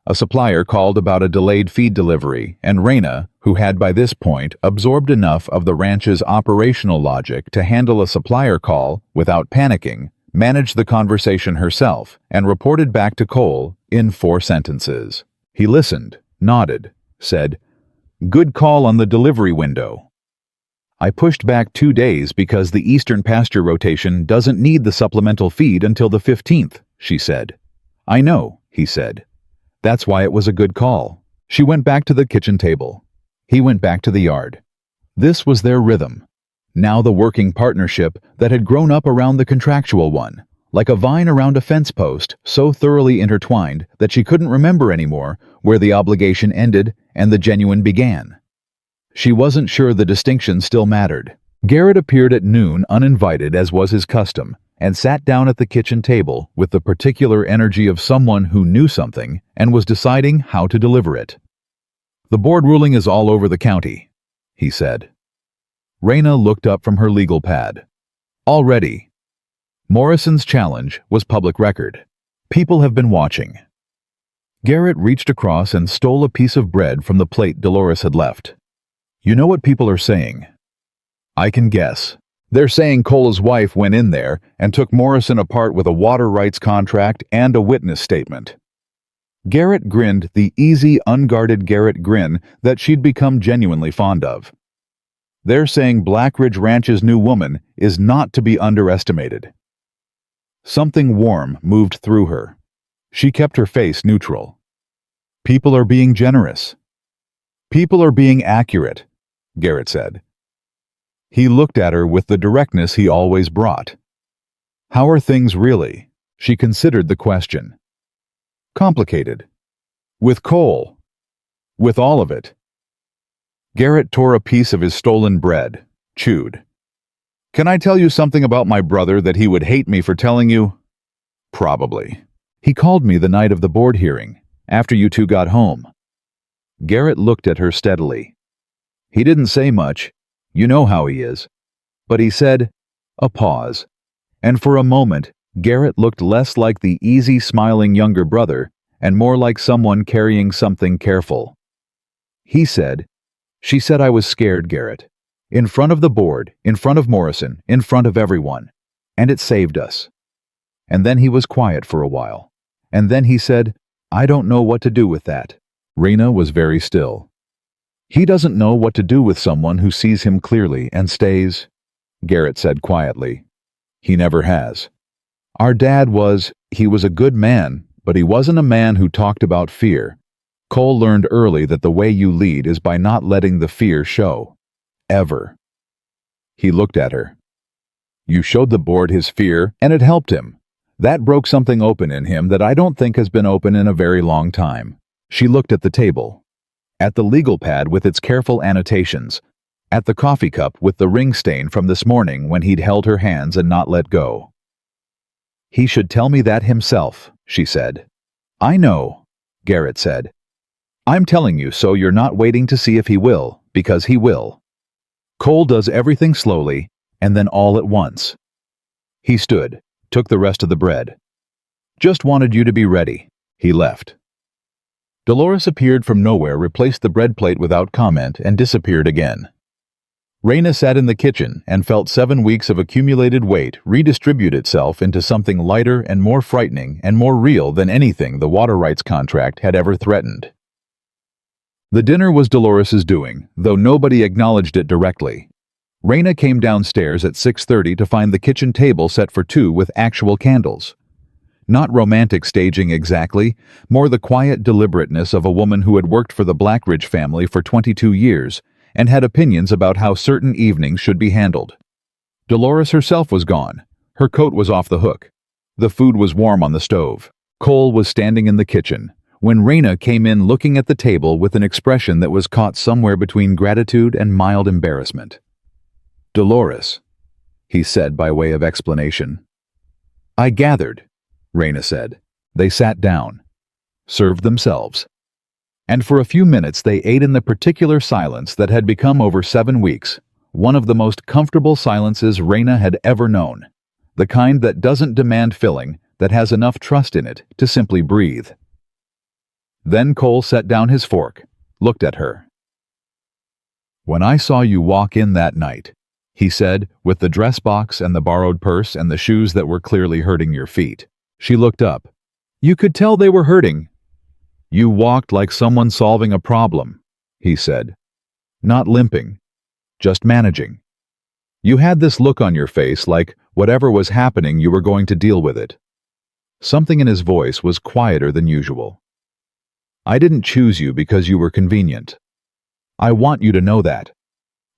A supplier called about a delayed feed delivery, and Reina, who had by this point absorbed enough of the ranch's operational logic to handle a supplier call without panicking, managed the conversation herself and reported back to Cole in 4 sentences. He listened, nodded, said, "Good call on the delivery window. I pushed back 2 days because the eastern pasture rotation doesn't need the supplemental feed until the 15th, she said. "I know," he said. "That's why it was a good call." She went back to the kitchen table. He went back to the yard. This was their rhythm. Now the working partnership that had grown up around the contractual one, like a vine around a fence post, so thoroughly intertwined that she couldn't remember anymore where the obligation ended and the genuine began. She wasn't sure the distinction still mattered. Garrett appeared at noon uninvited, as was his custom, and sat down at the kitchen table with the particular energy of someone who knew something and was deciding how to deliver it. "The board ruling is all over the county," he said. Reina looked up from her legal pad. "Already?" Morrison's challenge was public record. People have been watching. Garrett reached across and stole a piece of bread from the plate Dolores had left. You know what people are saying? I can guess. They're saying Cole's wife went in there and took Morrison apart with a water rights contract and a witness statement. Garrett grinned the easy, unguarded Garrett grin that she'd become genuinely fond of. They're saying Blackridge Ranch's new woman is not to be underestimated. Something warm moved through her. She kept her face neutral. People are being generous. People are being accurate, Garrett said. He looked at her with the directness he always brought. How are things really? She considered the question. Complicated. With Cole. With all of it. Garrett tore a piece of his stolen bread, chewed. Can I tell you something about my brother that he would hate me for telling you? Probably. He called me the night of the board hearing, after you two got home. Garrett looked at her steadily. He didn't say much. You know how he is. But he said, a pause. And for a moment, Garrett looked less like the easy, smiling younger brother and more like someone carrying something careful. He said, she said I was scared, Garrett. In front of the board, in front of Morrison, in front of everyone. And it saved us. And then he was quiet for a while. And then he said, I don't know what to do with that. Reina was very still. He doesn't know what to do with someone who sees him clearly and stays, Garrett said quietly. He never has. Our dad he was a good man, but he wasn't a man who talked about fear. Cole learned early that the way you lead is by not letting the fear show. Ever. He looked at her. You showed the board his fear, and it helped him. That broke something open in him that I don't think has been open in a very long time. She looked at the table. At the legal pad with its careful annotations. At the coffee cup with the ring stain from this morning when he'd held her hands and not let go. He should tell me that himself, she said. I know, Garrett said. I'm telling you so you're not waiting to see if he will, because he will. Cole does everything slowly, and then all at once. He stood, took the rest of the bread. Just wanted you to be ready. He left. Dolores appeared from nowhere, replaced the bread plate without comment, and disappeared again. Reina sat in the kitchen and felt 7 weeks of accumulated weight redistribute itself into something lighter and more frightening and more real than anything the water rights contract had ever threatened. The dinner was Dolores's doing, though nobody acknowledged it directly. Reina came downstairs at 6:30 to find the kitchen table set for 2 with actual candles. Not romantic staging exactly, more the quiet deliberateness of a woman who had worked for the Blackridge family for 22 years and had opinions about how certain evenings should be handled. Dolores herself was gone. Her coat was off the hook. The food was warm on the stove. Cole was standing in the kitchen when Reina came in looking at the table with an expression that was caught somewhere between gratitude and mild embarrassment. Dolores, he said by way of explanation. I gathered, Reina said. They sat down, served themselves. And for a few minutes they ate in the particular silence that had become over 7 weeks, one of the most comfortable silences Reina had ever known, the kind that doesn't demand filling, that has enough trust in it to simply breathe. Then Cole set down his fork, looked at her. When I saw you walk in that night, he said, with the dress box and the borrowed purse and the shoes that were clearly hurting your feet. She looked up. You could tell they were hurting. You walked like someone solving a problem, he said. Not limping, just managing. You had this look on your face like whatever was happening you were going to deal with it. Something in his voice was quieter than usual. I didn't choose you because you were convenient. I want you to know that.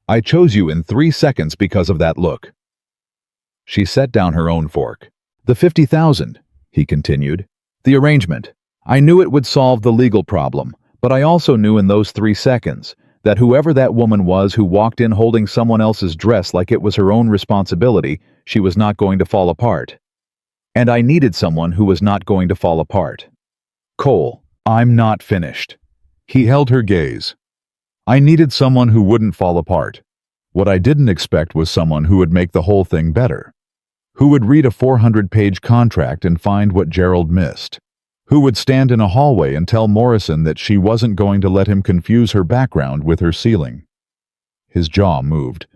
I chose you in 3 seconds because of that look. She set down her own fork. The 50,000, he continued. The arrangement. I knew it would solve the legal problem, but I also knew in those 3 seconds that whoever that woman was who walked in holding someone else's dress like it was her own responsibility, she was not going to fall apart. And I needed someone who was not going to fall apart. Cole, I'm not finished. He held her gaze. I needed someone who wouldn't fall apart. What I didn't expect was someone who would make the whole thing better. Who would read a 400-page contract and find what Gerald missed? Who would stand in a hallway and tell Morrison that she wasn't going to let him confuse her background with her ceiling? His jaw moved.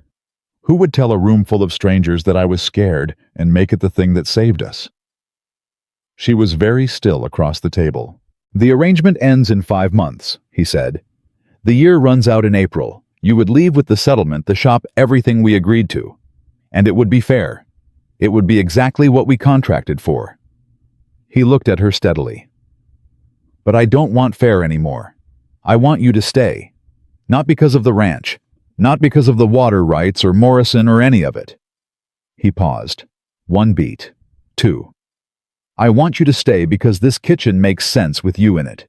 Who would tell a room full of strangers that I was scared and make it the thing that saved us? She was very still across the table. The arrangement ends in 5 months, he said. The year runs out in April. You would leave with the settlement, the shop, everything we agreed to. And it would be fair. It would be exactly what we contracted for. He looked at her steadily. But I don't want fair anymore. I want you to stay. Not because of the ranch. Not because of the water rights or Morrison or any of it. He paused. 1 beat. 2. I want you to stay because this kitchen makes sense with you in it.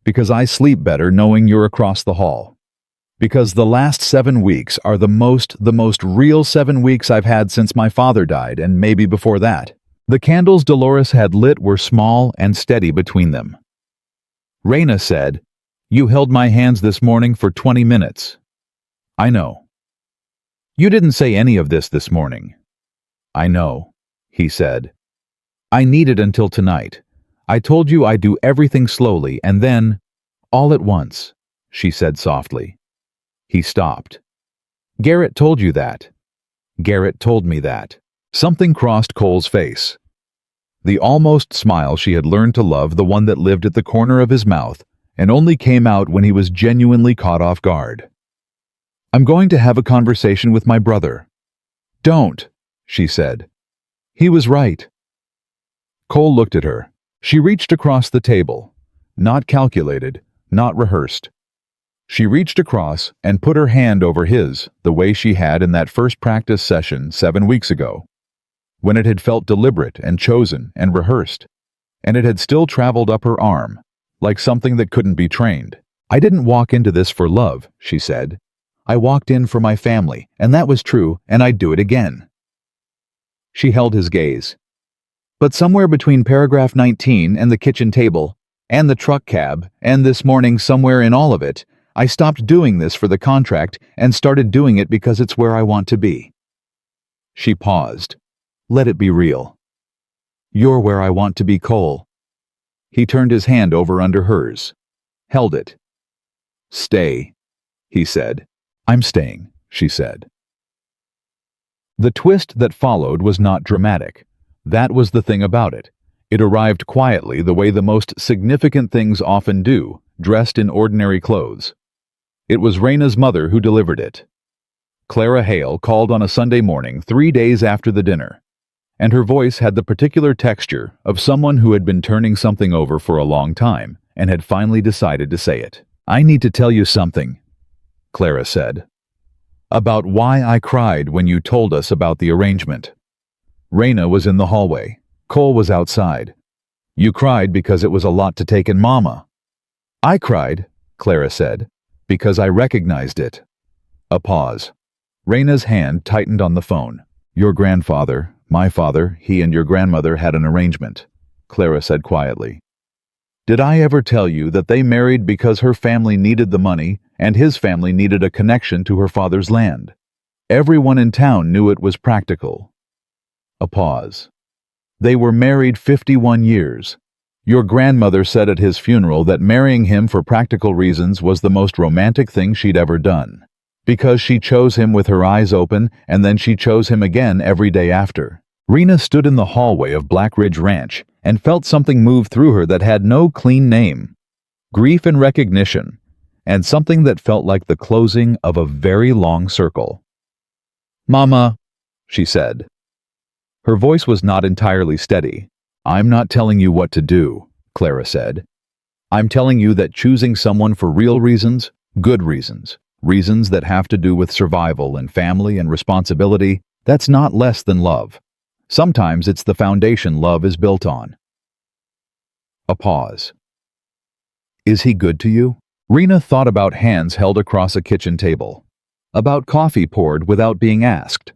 Because I sleep better knowing you're across the hall. Because the last 7 weeks are the most real 7 weeks I've had since my father died, and maybe before that. The candles Dolores had lit were small and steady between them. Reina said, "You held my hands this morning for 20 minutes. I know." "You didn't say any of this morning." "I know," he said. "I needed until tonight. I told you I'd do everything slowly and then, all at once," she said softly. He stopped. "Garrett told you that." "Garrett told me that." Something crossed Cole's face. The almost smile she had learned to love, the one that lived at the corner of his mouth and only came out when he was genuinely caught off guard. "I'm going to have a conversation with my brother." "Don't," she said. "He was right." Cole looked at her. She reached across the table. Not calculated, not rehearsed. She reached across and put her hand over his, the way she had in that first practice session 7 weeks ago, when it had felt deliberate and chosen and rehearsed, and it had still traveled up her arm, like something that couldn't be trained. "I didn't walk into this for love," she said. "I walked in for my family, and that was true, and I'd do it again." She held his gaze. "But somewhere between paragraph 19 and the kitchen table, and the truck cab, and this morning somewhere in all of it, I stopped doing this for the contract and started doing it because it's where I want to be." She paused. "Let it be real." "You're where I want to be, Cole." He turned his hand over under hers. Held it. "Stay," he said. "I'm staying," she said. The twist that followed was not dramatic. That was the thing about it. It arrived quietly, the way the most significant things often do, dressed in ordinary clothes. It was Reina's mother who delivered it. Clara Hale called on a Sunday morning 3 days after the dinner, and her voice had the particular texture of someone who had been turning something over for a long time and had finally decided to say it. "I need to tell you something," Clara said, "about why I cried when you told us about the arrangement." Reina was in the hallway. Cole was outside. "You cried because it was a lot to take in, Mama." "I cried," Clara said, "because I recognized it." A pause. Reina's hand tightened on the phone. "Your grandfather, my father, he and your grandmother had an arrangement," Clara said quietly. "Did I ever tell you that they married because her family needed the money and his family needed a connection to her father's land? Everyone in town knew it was practical." A pause. "They were married 51 years. Your grandmother said at his funeral that marrying him for practical reasons was the most romantic thing she'd ever done. Because she chose him with her eyes open, and then she chose him again every day after." Reina stood in the hallway of Blackridge Ranch and felt something move through her that had no clean name. Grief and recognition, and something that felt like the closing of a very long circle. "Mama," she said. Her voice was not entirely steady. "I'm not telling you what to do," Clara said. "I'm telling you that choosing someone for real reasons, good reasons, reasons that have to do with survival and family and responsibility, that's not less than love. Sometimes it's the foundation love is built on." A pause. "Is he good to you?" Reina thought about hands held across a kitchen table. About coffee poured without being asked.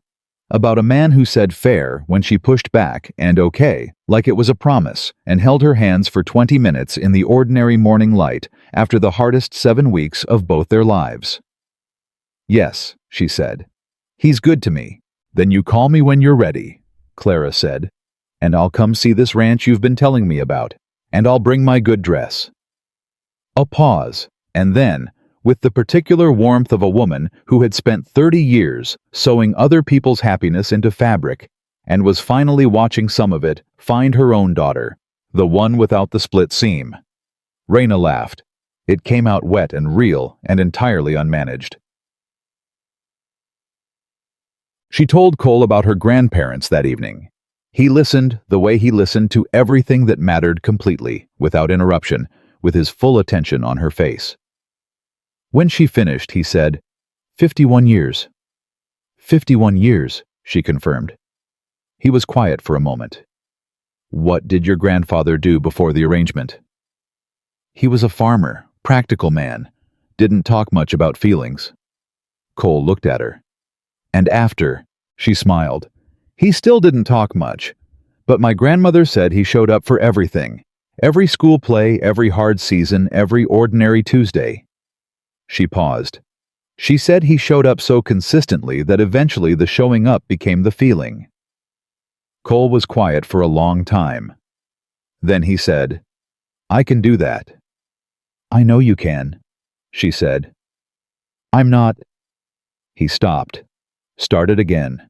About a man who said fair when she pushed back and okay, like it was a promise, and held her hands for 20 minutes in the ordinary morning light after the hardest 7 weeks of both their lives. "Yes," she said. "He's good to me. Then you call me when you're ready." Clara said, "and I'll come see this ranch you've been telling me about, and I'll bring my good dress." A pause, and then, with the particular warmth of a woman who had spent 30 years sewing other people's happiness into fabric and was finally watching some of it find her own daughter, the one without the split seam. Reina laughed. It came out wet and real and entirely unmanaged. She told Cole about her grandparents that evening. He listened the way he listened to everything that mattered completely, without interruption, with his full attention on her face. When she finished, he said, 51 years. 51 years, she confirmed. He was quiet for a moment. What did your grandfather do before the arrangement? He was a farmer, practical man, didn't talk much about feelings. Cole looked at her. And after, she smiled. He still didn't talk much, but my grandmother said he showed up for everything. Every school play, every hard season, every ordinary Tuesday. She paused. She said he showed up so consistently that eventually the showing up became the feeling. Cole was quiet for a long time. Then he said, "I can do that." "I know you can," she said. "I'm not—" He stopped, started again.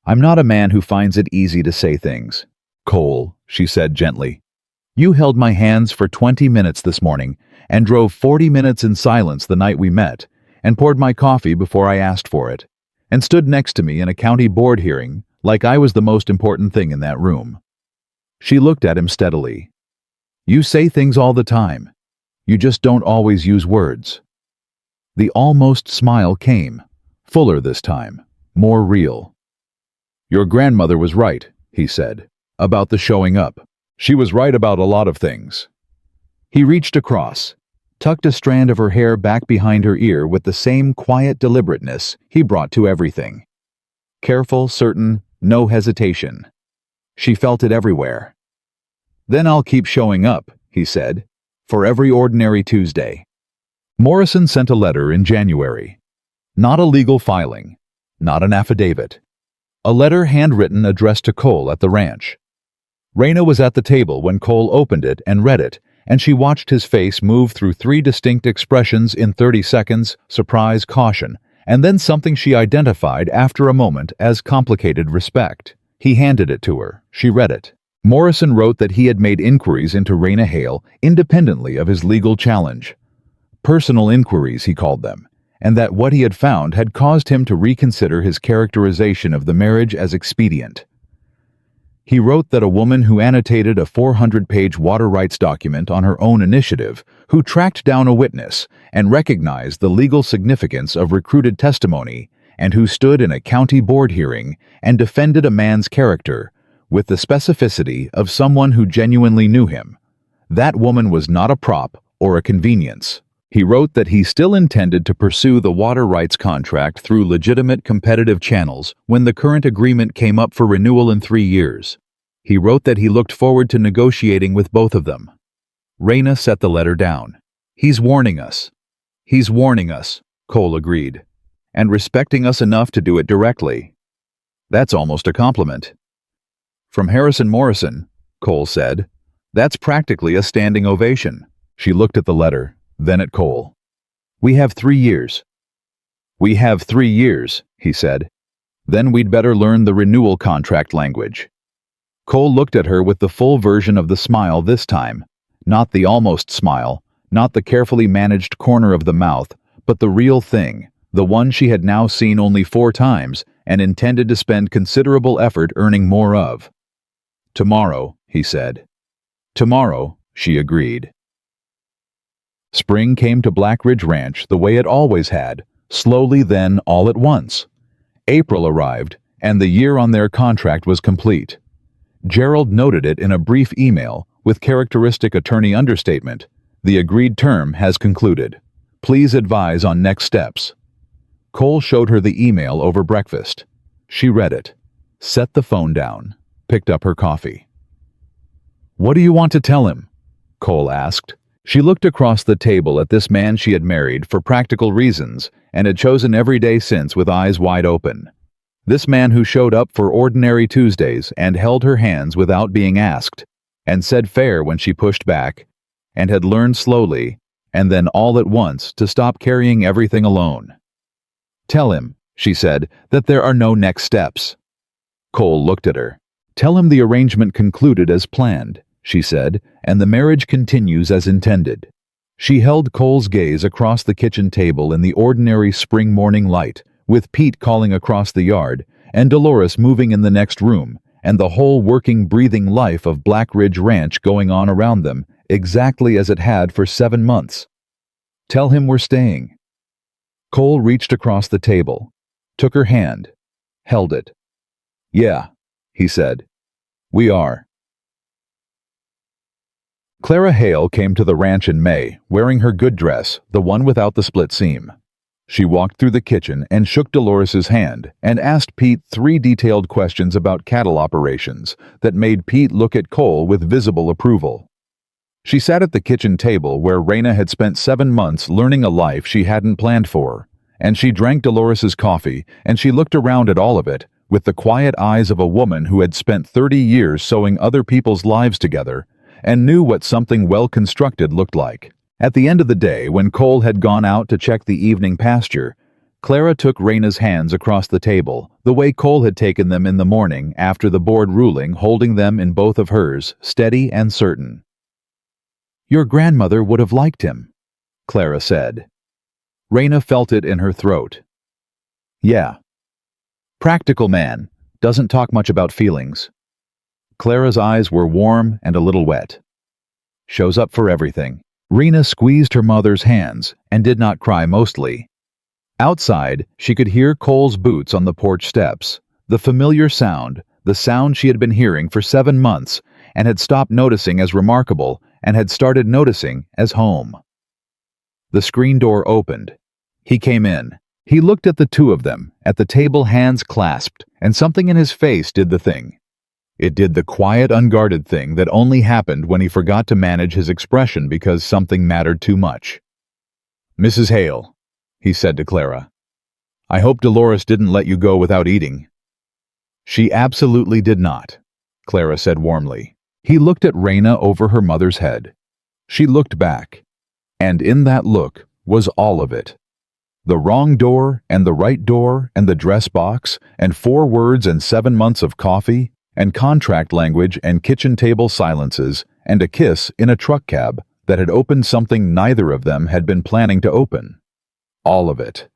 "I'm not a man who finds it easy to say things, Cole," she said gently. "You held my hands for 20 minutes this morning and drove 40 minutes in silence the night we met and poured my coffee before I asked for it and stood next to me in a county board hearing like I was the most important thing in that room." She looked at him steadily. "You say things all the time. You just don't always use words." The almost smile came, fuller this time, more real. "Your grandmother was right," he said, "about the showing up. She was right about a lot of things." He reached across, tucked a strand of her hair back behind her ear with the same quiet deliberateness he brought to everything. Careful, certain, no hesitation. She felt it everywhere. "Then I'll keep showing up," he said, "for every ordinary Tuesday." Morrison sent a letter in January. Not a legal filing, not an affidavit. A letter handwritten addressed to Cole at the ranch. Reina was at the table when Cole opened it and read it, and she watched his face move through 3 distinct expressions in 30 seconds: surprise, caution, and then something she identified after a moment as complicated respect. He handed it to her. She read it. Morrison wrote that he had made inquiries into Reina Hale independently of his legal challenge. Personal inquiries, he called them, and that what he had found had caused him to reconsider his characterization of the marriage as expedient. He wrote that a woman who annotated a 400-page water rights document on her own initiative, who tracked down a witness and recognized the legal significance of recruited testimony, and who stood in a county board hearing and defended a man's character with the specificity of someone who genuinely knew him. That woman was not a prop or a convenience. He wrote that he still intended to pursue the water rights contract through legitimate competitive channels when the current agreement came up for renewal in 3 years. He wrote that he looked forward to negotiating with both of them. Reina set the letter down. "He's warning us." "He's warning us," Cole agreed, "and respecting us enough to do it directly." "That's almost a compliment." "From Harrison Morrison," Cole said. "That's practically a standing ovation." She looked at the letter, then at Cole. "We have 3 years." "We have 3 years," he said. "Then we'd better learn the renewal contract language." Cole looked at her with the full version of the smile this time, not the almost smile, not the carefully managed corner of the mouth, but the real thing, the one she had now seen only 4 times and intended to spend considerable effort earning more of. "Tomorrow," he said. "Tomorrow," she agreed. Spring came to Blackridge Ranch the way it always had, slowly then all at once. April arrived, and the year on their contract was complete. Gerald noted it in a brief email with characteristic attorney understatement. "The agreed term has concluded. Please advise on next steps." Cole showed her the email over breakfast. She read it, set the phone down, picked up her coffee. "What do you want to tell him?" Cole asked. She looked across the table at this man she had married for practical reasons and had chosen every day since with eyes wide open. This man who showed up for ordinary Tuesdays and held her hands without being asked, and said fair when she pushed back, and had learned slowly, and then all at once, to stop carrying everything alone. "Tell him," she said, "that there are no next steps." Cole looked at her. "Tell him the arrangement concluded as planned," she said, "and the marriage continues as intended." She held Cole's gaze across the kitchen table in the ordinary spring morning light, with Pete calling across the yard, and Dolores moving in the next room, and the whole working, breathing life of Blackridge Ranch going on around them, exactly as it had for 7 months. "Tell him we're staying." Cole reached across the table, took her hand, held it. "Yeah," he said. "We are." Clara Hale came to the ranch in May, wearing her good dress, the one without the split seam. She walked through the kitchen and shook Dolores's hand and asked Pete 3 detailed questions about cattle operations that made Pete look at Cole with visible approval. She sat at the kitchen table where Reina had spent 7 months learning a life she hadn't planned for, and she drank Dolores's coffee, and she looked around at all of it with the quiet eyes of a woman who had spent 30 years sewing other people's lives together and knew what something well-constructed looked like. At the end of the day, when Cole had gone out to check the evening pasture, Clara took Reina's hands across the table, the way Cole had taken them in the morning after the board ruling, holding them in both of hers, steady and certain. "Your grandmother would have liked him," Clara said. Reina felt it in her throat. "Yeah. Practical man, doesn't talk much about feelings." Clara's eyes were warm and a little wet. "Shows up for everything." Reina squeezed her mother's hands and did not cry mostly. Outside, she could hear Cole's boots on the porch steps, the familiar sound, the sound she had been hearing for 7 months and had stopped noticing as remarkable and had started noticing as home. The screen door opened. He came in. He looked at the two of them, at the table, hands clasped, and something in his face did the thing. It did the quiet, unguarded thing that only happened when he forgot to manage his expression because something mattered too much. "Mrs. Hale," he said to Clara, "I hope Dolores didn't let you go without eating." "She absolutely did not," Clara said warmly. He looked at Reina over her mother's head. She looked back, and in that look was all of it. The wrong door and the right door and the dress box and 4 words and 7 months of coffee and contract language and kitchen table silences and a kiss in a truck cab that had opened something neither of them had been planning to open. All of it,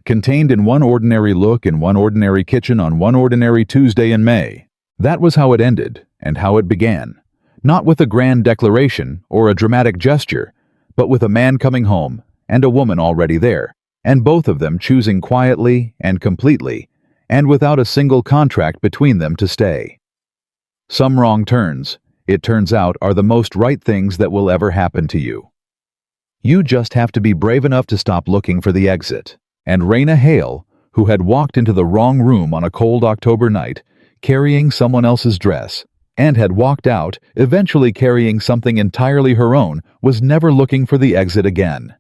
contained in one ordinary look in one ordinary kitchen on one ordinary Tuesday in May. That was how it ended and how it began, not with a grand declaration or a dramatic gesture, but with a man coming home and a woman already there, and both of them choosing quietly and completely, and without a single contract between them to stay. Some wrong turns, it turns out, are the most right things that will ever happen to you. You just have to be brave enough to stop looking for the exit. And Reina Hale, who had walked into the wrong room on a cold October night, carrying someone else's dress, and had walked out, eventually carrying something entirely her own, was never looking for the exit again.